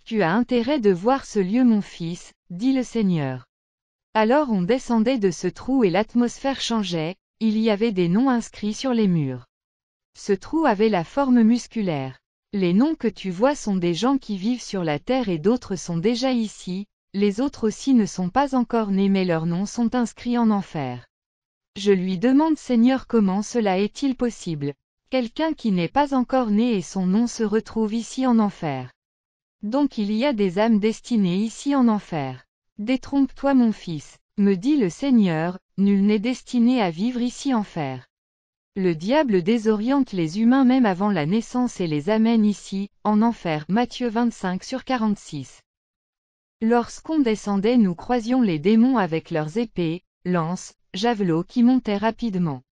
Tu as intérêt de voir ce lieu mon fils, dit le Seigneur. Alors on descendait de ce trou et l'atmosphère changeait, il y avait des noms inscrits sur les murs. Ce trou avait la forme musculaire. Les noms que tu vois sont des gens qui vivent sur la terre et d'autres sont déjà ici, les autres aussi ne sont pas encore nés mais leurs noms sont inscrits en enfer. Je lui demande Seigneur comment cela est-il possible? Quelqu'un qui n'est pas encore né et son nom se retrouve ici en enfer. Donc il y a des âmes destinées ici en enfer. Détrompe-toi mon fils, me dit le Seigneur, nul n'est destiné à vivre ici en enfer. Le diable désoriente les humains même avant la naissance et les amène ici, en enfer. Matthieu 25/46. Lorsqu'on descendait nous croisions les démons avec leurs épées, lances, javelots qui montaient rapidement.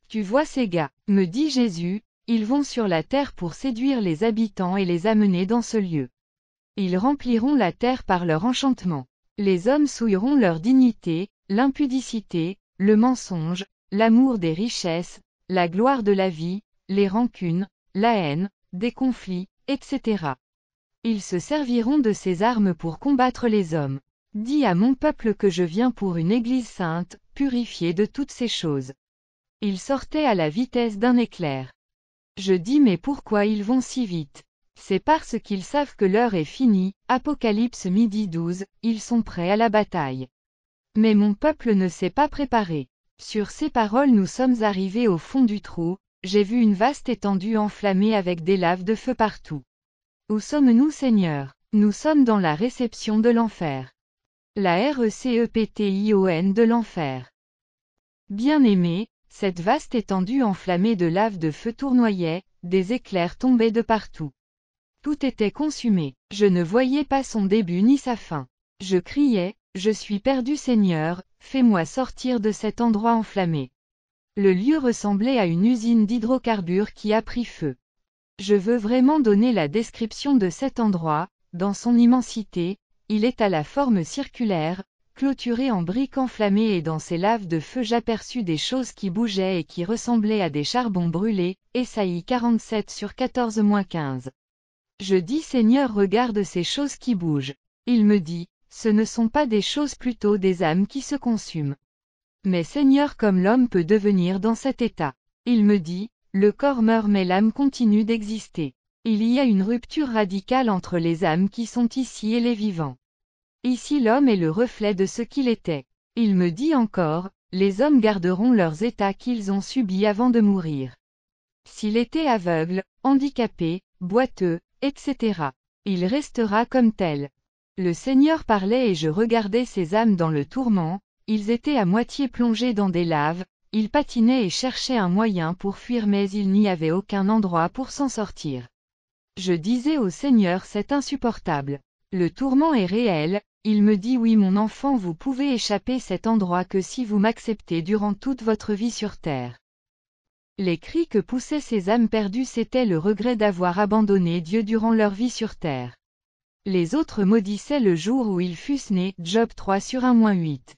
Tu vois ces gars, me dit Jésus, ils vont sur la terre pour séduire les habitants et les amener dans ce lieu. Ils rempliront la terre par leur enchantement. Les hommes souilleront leur dignité, l'impudicité, le mensonge, l'amour des richesses, la gloire de la vie, les rancunes, la haine, des conflits, etc. Ils se serviront de ces armes pour combattre les hommes. Dis à mon peuple que je viens pour une église sainte, purifiée de toutes ces choses. Ils sortaient à la vitesse d'un éclair. Je dis mais pourquoi ils vont si vite? C'est parce qu'ils savent que l'heure est finie, Apocalypse 12, ils sont prêts à la bataille. Mais mon peuple ne s'est pas préparé. Sur ces paroles nous sommes arrivés au fond du trou, j'ai vu une vaste étendue enflammée avec des laves de feu partout. Où sommes-nous Seigneur? Nous sommes dans la réception de l'enfer. La RECEPTION de l'enfer. Bien-aimés, cette vaste étendue enflammée de lave de feu tournoyait, des éclairs tombaient de partout. Tout était consumé, je ne voyais pas son début ni sa fin. Je criais, je suis perdu Seigneur, fais-moi sortir de cet endroit enflammé. Le lieu ressemblait à une usine d'hydrocarbures qui a pris feu. Je veux vraiment donner la description de cet endroit, dans son immensité, il est à la forme circulaire, clôturé en briques enflammées et dans ces laves de feu j'aperçus des choses qui bougeaient et qui ressemblaient à des charbons brûlés, Ésaïe 47/14-15. Je dis Seigneur regarde ces choses qui bougent. Il me dit, ce ne sont pas des choses plutôt des âmes qui se consument. Mais Seigneur comme l'homme peut devenir dans cet état. Il me dit, le corps meurt mais l'âme continue d'exister. Il y a une rupture radicale entre les âmes qui sont ici et les vivants. Ici l'homme est le reflet de ce qu'il était. Il me dit encore, les hommes garderont leurs états qu'ils ont subis avant de mourir. S'il était aveugle, handicapé, boiteux, etc. Il restera comme tel. Le Seigneur parlait et je regardais ces âmes dans le tourment, ils étaient à moitié plongés dans des laves, ils patinaient et cherchaient un moyen pour fuir mais il n'y avait aucun endroit pour s'en sortir. Je disais au Seigneur c'est insupportable. Le tourment est réel, il me dit oui mon enfant vous pouvez échapper cet endroit que si vous m'acceptez durant toute votre vie sur terre. Les cris que poussaient ces âmes perdues c'était le regret d'avoir abandonné Dieu durant leur vie sur terre. Les autres maudissaient le jour où ils fussent nés, Job 3/1-8.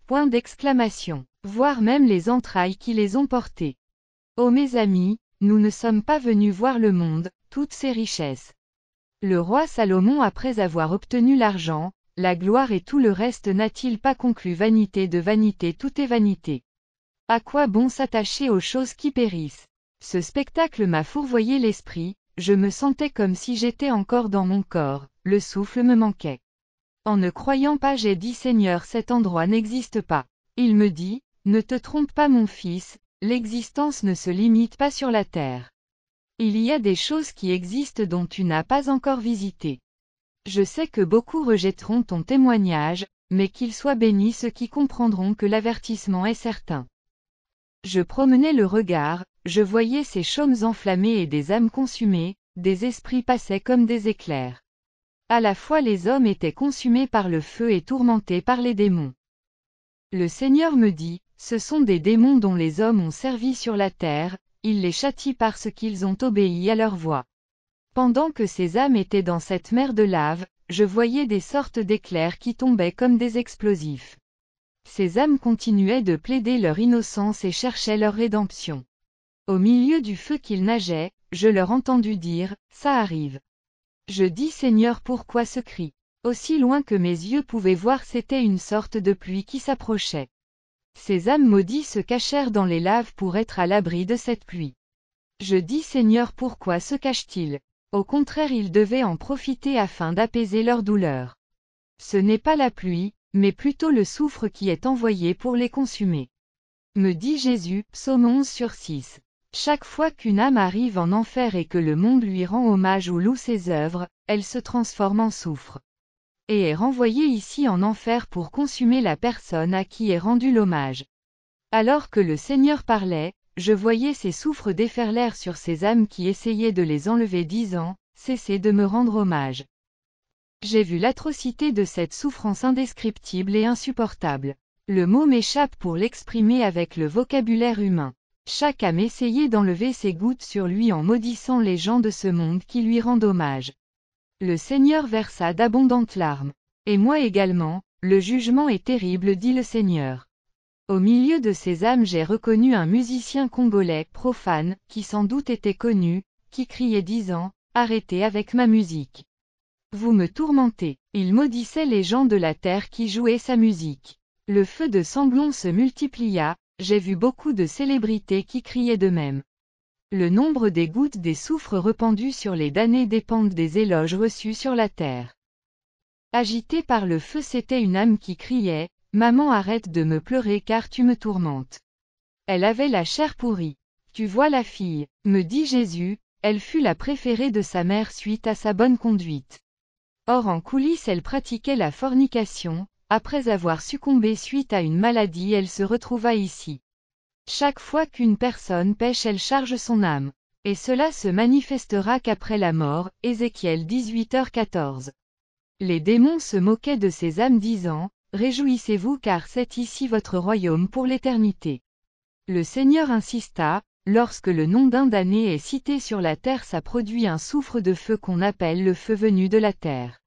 Point d'exclamation. Voire même les entrailles qui les ont portés. Oh mes amis, nous ne sommes pas venus voir le monde, toutes ses richesses. Le roi Salomon après avoir obtenu l'argent, la gloire et tout le reste n'a-t-il pas conclu vanité de vanité tout est vanité. À quoi bon s'attacher aux choses qui périssent? Ce spectacle m'a fourvoyé l'esprit, je me sentais comme si j'étais encore dans mon corps, le souffle me manquait. En ne croyant pas, j'ai dit Seigneur, cet endroit n'existe pas. Il me dit, ne te trompe pas mon fils, l'existence ne se limite pas sur la terre. Il y a des choses qui existent dont tu n'as pas encore visité. Je sais que beaucoup rejetteront ton témoignage, mais qu'ils soient bénis ceux qui comprendront que l'avertissement est certain. Je promenais le regard, je voyais ces chaumes enflammés et des âmes consumées, des esprits passaient comme des éclairs. À la fois les hommes étaient consumés par le feu et tourmentés par les démons. Le Seigneur me dit, ce sont des démons dont les hommes ont servi sur la terre, il les châtie parce qu'ils ont obéi à leur voix. Pendant que ces âmes étaient dans cette mer de lave, je voyais des sortes d'éclairs qui tombaient comme des explosifs. Ces âmes continuaient de plaider leur innocence et cherchaient leur rédemption. Au milieu du feu qu'ils nageaient, je leur entendis dire, ça arrive. Je dis Seigneur, pourquoi ce cri? Aussi loin que mes yeux pouvaient voir, c'était une sorte de pluie qui s'approchait. Ces âmes maudites se cachèrent dans les laves pour être à l'abri de cette pluie. Je dis Seigneur, pourquoi se cachent-ils? Au contraire, ils devaient en profiter afin d'apaiser leur douleur. Ce n'est pas la pluie, mais plutôt le soufre qui est envoyé pour les consumer. Me dit Jésus, Psaume 11/6. Chaque fois qu'une âme arrive en enfer et que le monde lui rend hommage ou loue ses œuvres, elle se transforme en soufre. Et est renvoyée ici en enfer pour consumer la personne à qui est rendu l'hommage. Alors que le Seigneur parlait, je voyais ces soufres déferler sur ces âmes qui essayaient de les enlever, disant, cessez de me rendre hommage. J'ai vu l'atrocité de cette souffrance indescriptible et insupportable. Le mot m'échappe pour l'exprimer avec le vocabulaire humain. Chaque âme essayait d'enlever ses gouttes sur lui en maudissant les gens de ce monde qui lui rendent hommage. Le Seigneur versa d'abondantes larmes. Et moi également, le jugement est terrible, dit le Seigneur. Au milieu de ces âmes, j'ai reconnu un musicien congolais, profane, qui sans doute était connu, qui criait disant, arrêtez avec ma musique. Vous me tourmentez. Il maudissait les gens de la terre qui jouaient sa musique. Le feu de sanglots se multiplia, j'ai vu beaucoup de célébrités qui criaient de même. Le nombre des gouttes des soufres répandus sur les damnés dépendent des éloges reçus sur la terre. Agitée par le feu, c'était une âme qui criait, maman, arrête de me pleurer car tu me tourmentes. Elle avait la chair pourrie. Tu vois la fille, me dit Jésus, elle fut la préférée de sa mère suite à sa bonne conduite. Or en coulisses elle pratiquait la fornication, après avoir succombé suite à une maladie elle se retrouva ici. Chaque fois qu'une personne pêche elle charge son âme. Et cela se manifestera qu'après la mort, Ézéchiel 18h14. Les démons se moquaient de ces âmes disant, réjouissez-vous car c'est ici votre royaume pour l'éternité. Le Seigneur insista, lorsque le nom d'un damné est cité sur la terre, ça produit un soufre de feu qu'on appelle le feu venu de la terre.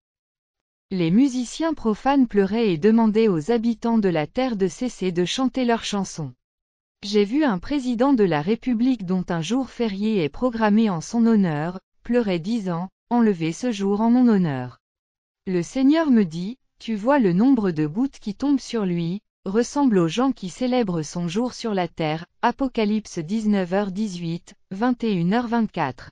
Les musiciens profanes pleuraient et demandaient aux habitants de la terre de cesser de chanter leurs chansons. J'ai vu un président de la République dont un jour férié est programmé en son honneur, pleurer disant, enlevez ce jour en mon honneur. Le Seigneur me dit, tu vois le nombre de gouttes qui tombent sur lui, ressemble aux gens qui célèbrent son jour sur la terre, Apocalypse 19h18, 21h24.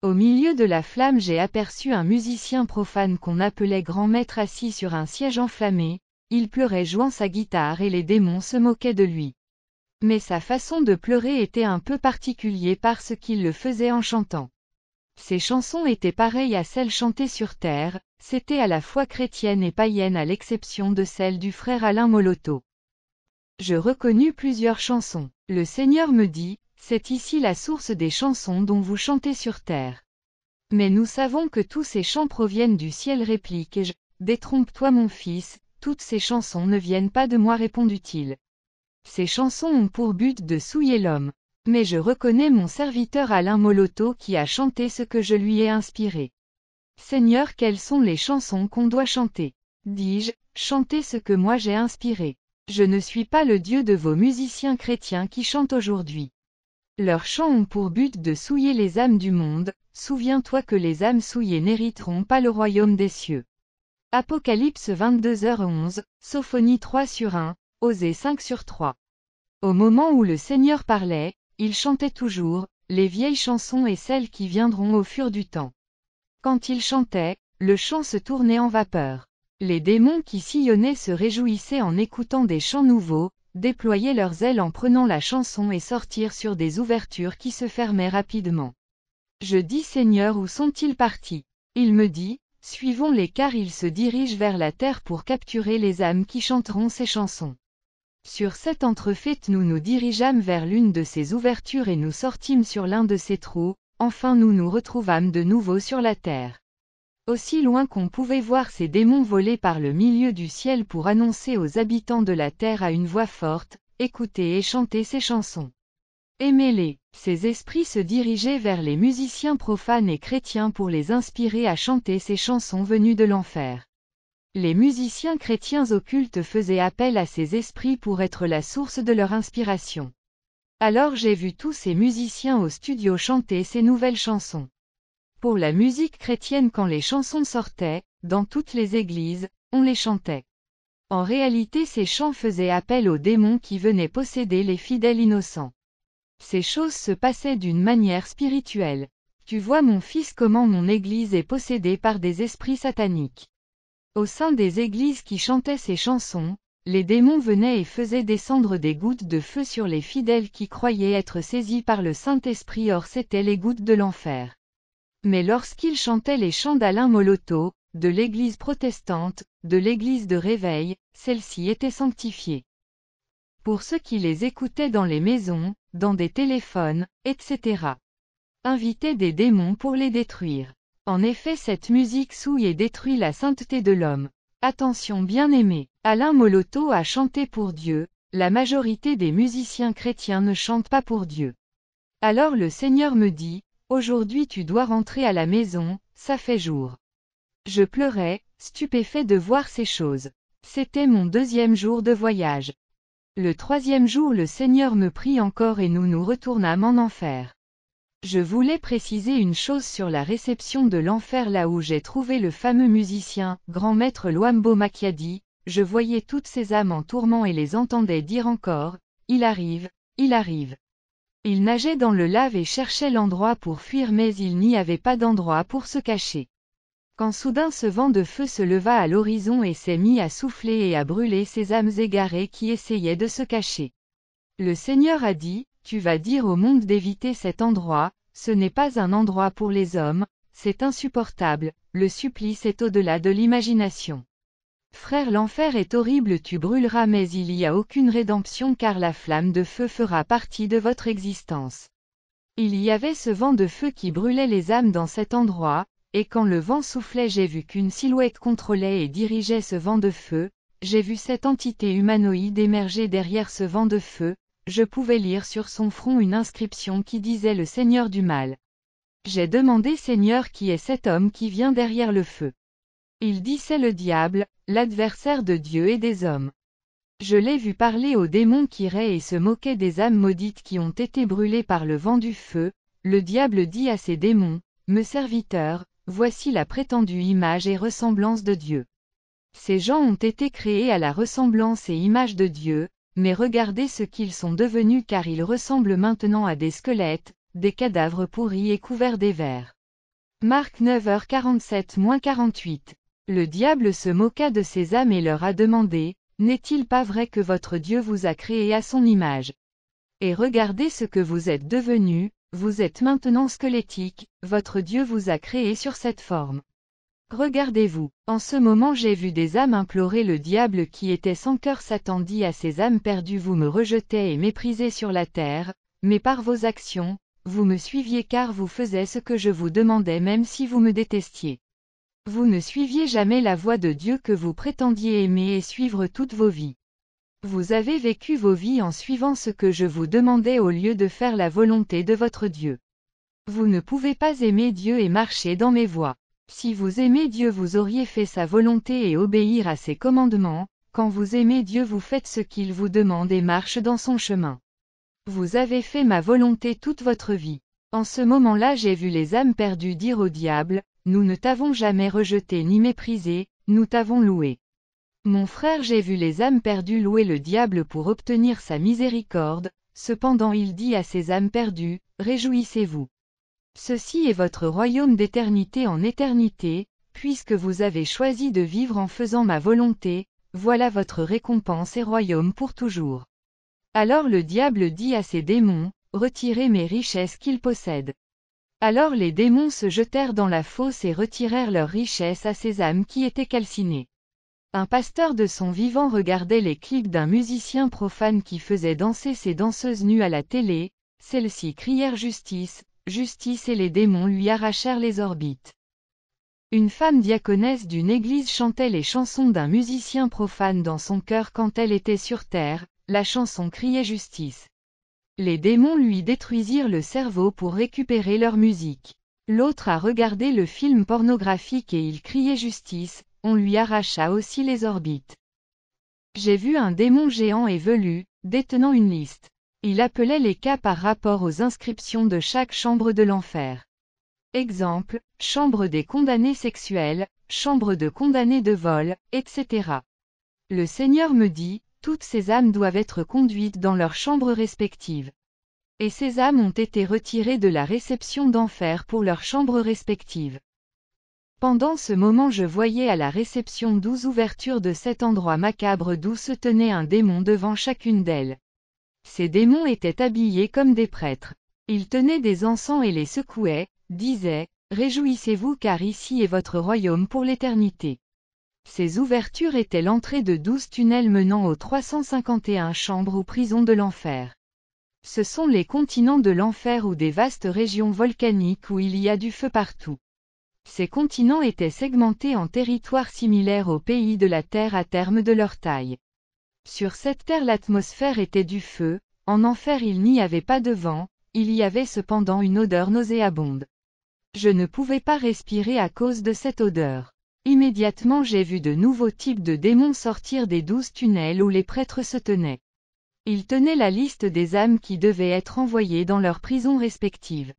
Au milieu de la flamme j'ai aperçu un musicien profane qu'on appelait grand maître assis sur un siège enflammé, il pleurait jouant sa guitare et les démons se moquaient de lui. Mais sa façon de pleurer était un peu particulière parce qu'il le faisait en chantant. Ses chansons étaient pareilles à celles chantées sur terre, c'était à la fois chrétienne et païenne à l'exception de celle du frère Alain Moloto. Je reconnus plusieurs chansons. Le Seigneur me dit, c'est ici la source des chansons dont vous chantez sur terre. Mais nous savons que tous ces chants proviennent du ciel, répliquai-je. Détrompe-toi mon fils, toutes ces chansons ne viennent pas de moi, répondit-il. Ces chansons ont pour but de souiller l'homme. Mais je reconnais mon serviteur Alain Moloto qui a chanté ce que je lui ai inspiré. Seigneur, quelles sont les chansons qu'on doit chanter? Dis-je, chantez ce que moi j'ai inspiré. Je ne suis pas le Dieu de vos musiciens chrétiens qui chantent aujourd'hui. Leurs chants ont pour but de souiller les âmes du monde, souviens-toi que les âmes souillées n'hériteront pas le royaume des cieux. Apocalypse 22h11, Sophonie 3/1, Osée 5/3. Au moment où le Seigneur parlait, il chantait toujours, les vieilles chansons et celles qui viendront au fur du temps. Quand il chantait, le chant se tournait en vapeur. Les démons qui sillonnaient se réjouissaient en écoutant des chants nouveaux, déployaient leurs ailes en prenant la chanson et sortirent sur des ouvertures qui se fermaient rapidement. Je dis Seigneur, où sont-ils partis? Il me dit, suivons-les car ils se dirigent vers la terre pour capturer les âmes qui chanteront ces chansons. Sur cette entrefaite nous nous dirigeâmes vers l'une de ces ouvertures et nous sortîmes sur l'un de ces trous, enfin nous nous retrouvâmes de nouveau sur la terre. Aussi loin qu'on pouvait voir ces démons voler par le milieu du ciel pour annoncer aux habitants de la terre à une voix forte, écoutez et chantez ces chansons. Aimez-les. Ces esprits se dirigeaient vers les musiciens profanes et chrétiens pour les inspirer à chanter ces chansons venues de l'enfer. Les musiciens chrétiens occultes faisaient appel à ces esprits pour être la source de leur inspiration. Alors j'ai vu tous ces musiciens au studio chanter ces nouvelles chansons. Pour la musique chrétienne, quand les chansons sortaient, dans toutes les églises, on les chantait. En réalité, ces chants faisaient appel aux démons qui venaient posséder les fidèles innocents. Ces choses se passaient d'une manière spirituelle. Tu vois mon fils comment mon église est possédée par des esprits sataniques. Au sein des églises qui chantaient ces chansons, les démons venaient et faisaient descendre des gouttes de feu sur les fidèles qui croyaient être saisis par le Saint-Esprit, or c'étaient les gouttes de l'enfer. Mais lorsqu'ils chantaient les chants d'Alain Moloto, de l'église protestante, de l'église de Réveil, celle-ci était sanctifiée. Pour ceux qui les écoutaient dans les maisons, dans des téléphones, etc. Invitaient des démons pour les détruire. En effet, cette musique souille et détruit la sainteté de l'homme. Attention bien-aimés, Alain Moloto a chanté pour Dieu, la majorité des musiciens chrétiens ne chantent pas pour Dieu. Alors le Seigneur me dit, aujourd'hui tu dois rentrer à la maison, ça fait jour. Je pleurais, stupéfait de voir ces choses. C'était mon 2e jour de voyage. Le 3e jour le Seigneur me prit encore et nous nous retournâmes en enfer. Je voulais préciser une chose sur la réception de l'enfer, là où j'ai trouvé le fameux musicien, grand maître Luambo Makiadi, je voyais toutes ces âmes en tourment et les entendais dire encore, il arrive, il arrive. Il nageait dans le lave et cherchait l'endroit pour fuir, mais il n'y avait pas d'endroit pour se cacher. Quand soudain ce vent de feu se leva à l'horizon et s'est mis à souffler et à brûler ces âmes égarées qui essayaient de se cacher. Le Seigneur a dit, tu vas dire au monde d'éviter cet endroit, ce n'est pas un endroit pour les hommes, c'est insupportable, le supplice est au-delà de l'imagination. Frère, l'enfer est horrible, tu brûleras, mais il n'y a aucune rédemption car la flamme de feu fera partie de votre existence. Il y avait ce vent de feu qui brûlait les âmes dans cet endroit, et quand le vent soufflait j'ai vu qu'une silhouette contrôlait et dirigeait ce vent de feu, j'ai vu cette entité humanoïde émerger derrière ce vent de feu, je pouvais lire sur son front une inscription qui disait le Seigneur du mal. J'ai demandé Seigneur, qui est cet homme qui vient derrière le feu? Il dit c'est le diable, l'adversaire de Dieu et des hommes. Je l'ai vu parler aux démons qui raient et se moquaient des âmes maudites qui ont été brûlées par le vent du feu. Le diable dit à ces démons, mes serviteurs, voici la prétendue image et ressemblance de Dieu. Ces gens ont été créés à la ressemblance et image de Dieu, mais regardez ce qu'ils sont devenus car ils ressemblent maintenant à des squelettes, des cadavres pourris et couverts des vers. Marc 9h47-48. Le diable se moqua de ces âmes et leur a demandé, n'est-il pas vrai que votre Dieu vous a créé à son image? Et regardez ce que vous êtes devenus, vous êtes maintenant squelettiques, votre Dieu vous a créé sur cette forme. Regardez-vous, en ce moment j'ai vu des âmes implorer le diable qui était sans cœur. Satan dit à ces âmes perdues, vous me rejetez et méprisez sur la terre, mais par vos actions, vous me suiviez car vous faisiez ce que je vous demandais même si vous me détestiez. Vous ne suiviez jamais la voie de Dieu que vous prétendiez aimer et suivre toutes vos vies. Vous avez vécu vos vies en suivant ce que je vous demandais au lieu de faire la volonté de votre Dieu. Vous ne pouvez pas aimer Dieu et marcher dans mes voies. Si vous aimez Dieu vous auriez fait sa volonté et obéir à ses commandements, quand vous aimez Dieu vous faites ce qu'il vous demande et marche dans son chemin. Vous avez fait ma volonté toute votre vie. En ce moment-là j'ai vu les âmes perdues dire au diable, nous ne t'avons jamais rejeté ni méprisé, nous t'avons loué. Mon frère, j'ai vu les âmes perdues louer le diable pour obtenir sa miséricorde, cependant il dit à ces âmes perdues, réjouissez-vous. Ceci est votre royaume d'éternité en éternité, puisque vous avez choisi de vivre en faisant ma volonté, voilà votre récompense et royaume pour toujours. Alors le diable dit à ses démons, retirez mes richesses qu'ils possèdent. Alors les démons se jetèrent dans la fosse et retirèrent leurs richesses à ces âmes qui étaient calcinées. Un pasteur de son vivant regardait les clips d'un musicien profane qui faisait danser ses danseuses nues à la télé, celles-ci crièrent justice, justice et les démons lui arrachèrent les orbites. Une femme diaconesse d'une église chantait les chansons d'un musicien profane dans son cœur quand elle était sur terre, la chanson criait justice. Les démons lui détruisirent le cerveau pour récupérer leur musique. L'autre a regardé le film pornographique et il criait justice, on lui arracha aussi les orbites. J'ai vu un démon géant et velu, détenant une liste. Il appelait les cas par rapport aux inscriptions de chaque chambre de l'enfer. Exemple, chambre des condamnés sexuels, chambre de condamnés de vol, etc. Le Seigneur me dit, toutes ces âmes doivent être conduites dans leurs chambres respectives. Et ces âmes ont été retirées de la réception d'enfer pour leurs chambres respectives. Pendant ce moment je voyais à la réception 12 ouvertures de 7 endroits macabres d'où se tenait un démon devant chacune d'elles. Ces démons étaient habillés comme des prêtres. Ils tenaient des encens et les secouaient, disaient, réjouissez-vous car ici est votre royaume pour l'éternité. Ces ouvertures étaient l'entrée de 12 tunnels menant aux 351 chambres ou prisons de l'enfer. Ce sont les continents de l'enfer ou des vastes régions volcaniques où il y a du feu partout. Ces continents étaient segmentés en territoires similaires aux pays de la terre à terme de leur taille. Sur cette terre l'atmosphère était du feu, en enfer il n'y avait pas de vent, il y avait cependant une odeur nauséabonde. Je ne pouvais pas respirer à cause de cette odeur. Immédiatement j'ai vu de nouveaux types de démons sortir des 12 tunnels où les prêtres se tenaient. Ils tenaient la liste des âmes qui devaient être envoyées dans leurs prisons respectives.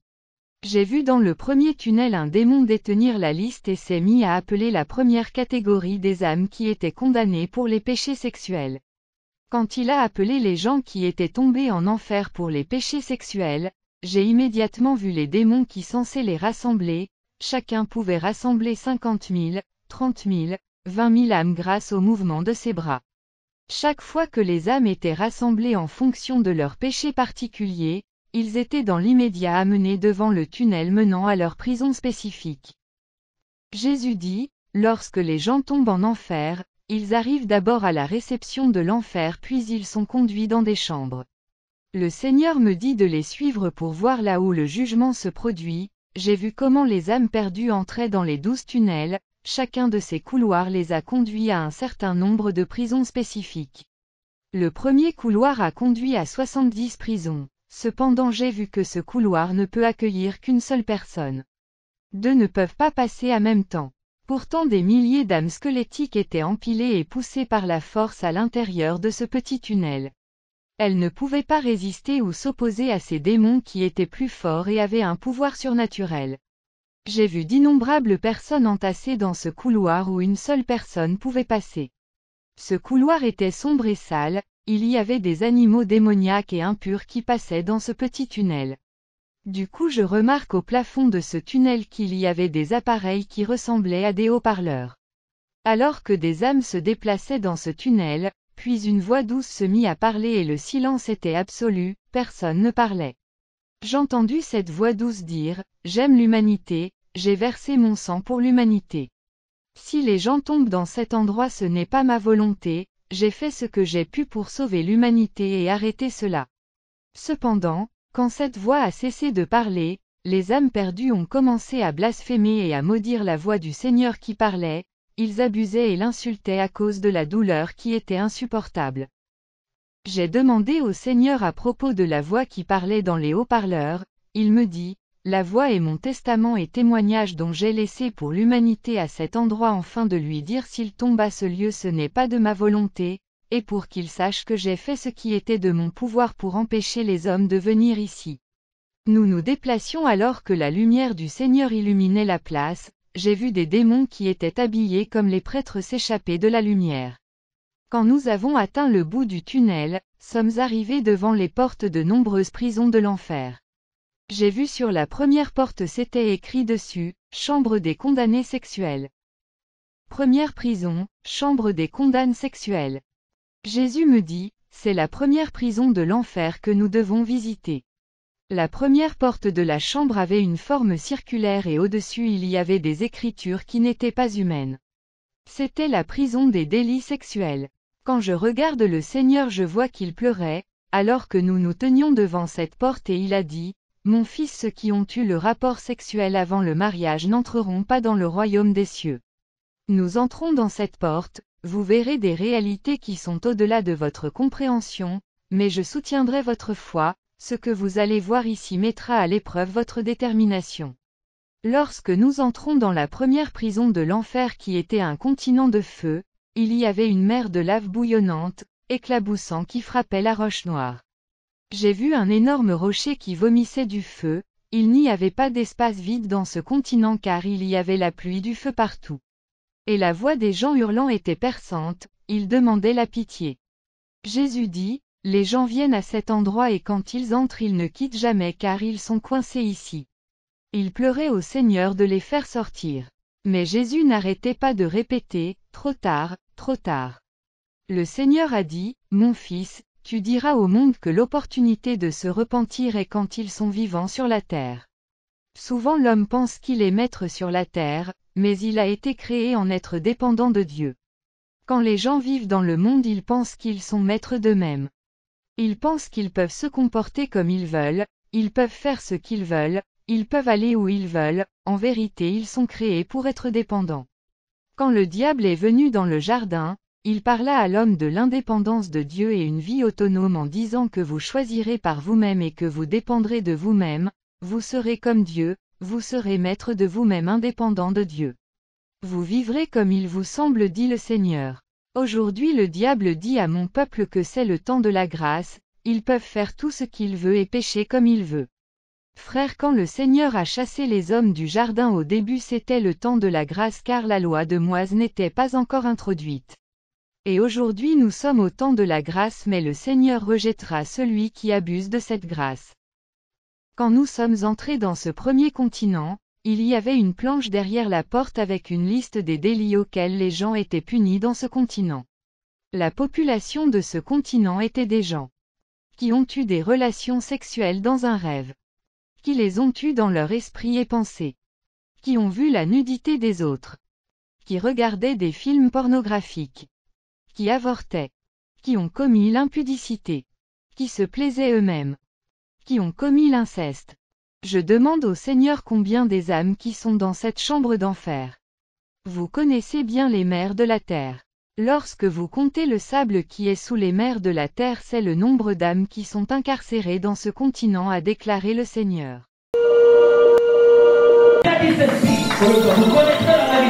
J'ai vu dans le premier tunnel un démon détenir la liste et s'est mis à appeler la première catégorie des âmes qui étaient condamnées pour les péchés sexuels. Quand il a appelé les gens qui étaient tombés en enfer pour les péchés sexuels, j'ai immédiatement vu les démons qui censaient les rassembler, chacun pouvait rassembler 50 000, 30 000, 20 000 âmes grâce au mouvement de ses bras. Chaque fois que les âmes étaient rassemblées en fonction de leur péché particulier, ils étaient dans l'immédiat amenés devant le tunnel menant à leur prison spécifique. Jésus dit, lorsque les gens tombent en enfer, ils arrivent d'abord à la réception de l'enfer puis ils sont conduits dans des chambres. Le Seigneur me dit de les suivre pour voir là où le jugement se produit, j'ai vu comment les âmes perdues entraient dans les 12 tunnels, chacun de ces couloirs les a conduits à un certain nombre de prisons spécifiques. Le premier couloir a conduit à 70 prisons. Cependant j'ai vu que ce couloir ne peut accueillir qu'une seule personne. 2 ne peuvent pas passer en même temps. Pourtant des milliers d'âmes squelettiques étaient empilées et poussées par la force à l'intérieur de ce petit tunnel. Elles ne pouvaient pas résister ou s'opposer à ces démons qui étaient plus forts et avaient un pouvoir surnaturel. J'ai vu d'innombrables personnes entassées dans ce couloir où une seule personne pouvait passer. Ce couloir était sombre et sale, il y avait des animaux démoniaques et impurs qui passaient dans ce petit tunnel. Du coup je remarque au plafond de ce tunnel qu'il y avait des appareils qui ressemblaient à des haut-parleurs. Alors que des âmes se déplaçaient dans ce tunnel, puis une voix douce se mit à parler et le silence était absolu, personne ne parlait. J'entendis cette voix douce dire, « J'aime l'humanité, j'ai versé mon sang pour l'humanité. Si les gens tombent dans cet endroit ce n'est pas ma volonté, j'ai fait ce que j'ai pu pour sauver l'humanité et arrêter cela. » Cependant, quand cette voix a cessé de parler, les âmes perdues ont commencé à blasphémer et à maudire la voix du Seigneur qui parlait, ils abusaient et l'insultaient à cause de la douleur qui était insupportable. J'ai demandé au Seigneur à propos de la voix qui parlait dans les haut-parleurs, il me dit, « La voix est mon testament et témoignage dont j'ai laissé pour l'humanité à cet endroit afin de lui dire s'il tombe à ce lieu ce n'est pas de ma volonté, et pour qu'il sache que j'ai fait ce qui était de mon pouvoir pour empêcher les hommes de venir ici. » Nous nous déplacions alors que la lumière du Seigneur illuminait la place, j'ai vu des démons qui étaient habillés comme les prêtres s'échapper de la lumière. Quand nous avons atteint le bout du tunnel, sommes arrivés devant les portes de nombreuses prisons de l'enfer. J'ai vu sur la première porte c'était écrit dessus, chambre des condamnés sexuels. Première prison, chambre des condamnés sexuels. Jésus me dit, c'est la première prison de l'enfer que nous devons visiter. La première porte de la chambre avait une forme circulaire et au-dessus il y avait des écritures qui n'étaient pas humaines. C'était la prison des délits sexuels. Quand je regarde le Seigneur je vois qu'il pleurait, alors que nous nous tenions devant cette porte et il a dit, « Mon fils, ceux qui ont eu le rapport sexuel avant le mariage n'entreront pas dans le royaume des cieux. » Nous entrons dans cette porte, vous verrez des réalités qui sont au-delà de votre compréhension, mais je soutiendrai votre foi, ce que vous allez voir ici mettra à l'épreuve votre détermination. Lorsque nous entrons dans la première prison de l'enfer qui était un continent de feu, il y avait une mer de lave bouillonnante, éclaboussant qui frappait la roche noire. J'ai vu un énorme rocher qui vomissait du feu, il n'y avait pas d'espace vide dans ce continent car il y avait la pluie du feu partout. Et la voix des gens hurlant était perçante, ils demandaient la pitié. Jésus dit, les gens viennent à cet endroit et quand ils entrent ils ne quittent jamais car ils sont coincés ici. Ils pleuraient au Seigneur de les faire sortir. Mais Jésus n'arrêtait pas de répéter, trop tard, trop tard. Le Seigneur a dit, mon fils, tu diras au monde que l'opportunité de se repentir est quand ils sont vivants sur la terre. Souvent l'homme pense qu'il est maître sur la terre, mais il a été créé en être dépendant de Dieu. Quand les gens vivent dans le monde ils pensent qu'ils sont maîtres d'eux-mêmes. Ils pensent qu'ils peuvent se comporter comme ils veulent, ils peuvent faire ce qu'ils veulent, ils peuvent aller où ils veulent, en vérité ils sont créés pour être dépendants. Quand le diable est venu dans le jardin, il parla à l'homme de l'indépendance de Dieu et une vie autonome en disant que vous choisirez par vous-même et que vous dépendrez de vous-même, vous serez comme Dieu, vous serez maître de vous-même indépendant de Dieu. Vous vivrez comme il vous semble dit le Seigneur. Aujourd'hui le diable dit à mon peuple que c'est le temps de la grâce, ils peuvent faire tout ce qu'ils veulent et pécher comme ils veulent. Frères, quand le Seigneur a chassé les hommes du jardin au début c'était le temps de la grâce car la loi de Moïse n'était pas encore introduite. Et aujourd'hui nous sommes au temps de la grâce mais le Seigneur rejettera celui qui abuse de cette grâce. Quand nous sommes entrés dans ce premier continent, il y avait une planche derrière la porte avec une liste des délits auxquels les gens étaient punis dans ce continent. La population de ce continent était des gens qui ont eu des relations sexuelles dans un rêve, qui les ont eus dans leur esprit et pensée, qui ont vu la nudité des autres, qui regardaient des films pornographiques, qui avortaient, qui ont commis l'impudicité, qui se plaisaient eux-mêmes, qui ont commis l'inceste. Je demande au Seigneur combien des âmes qui sont dans cette chambre d'enfer. Vous connaissez bien les mers de la terre. Lorsque vous comptez le sable qui est sous les mers de la terre, c'est le nombre d'âmes qui sont incarcérées dans ce continent, a déclaré le Seigneur. Il a dit ceci, vous connaissez la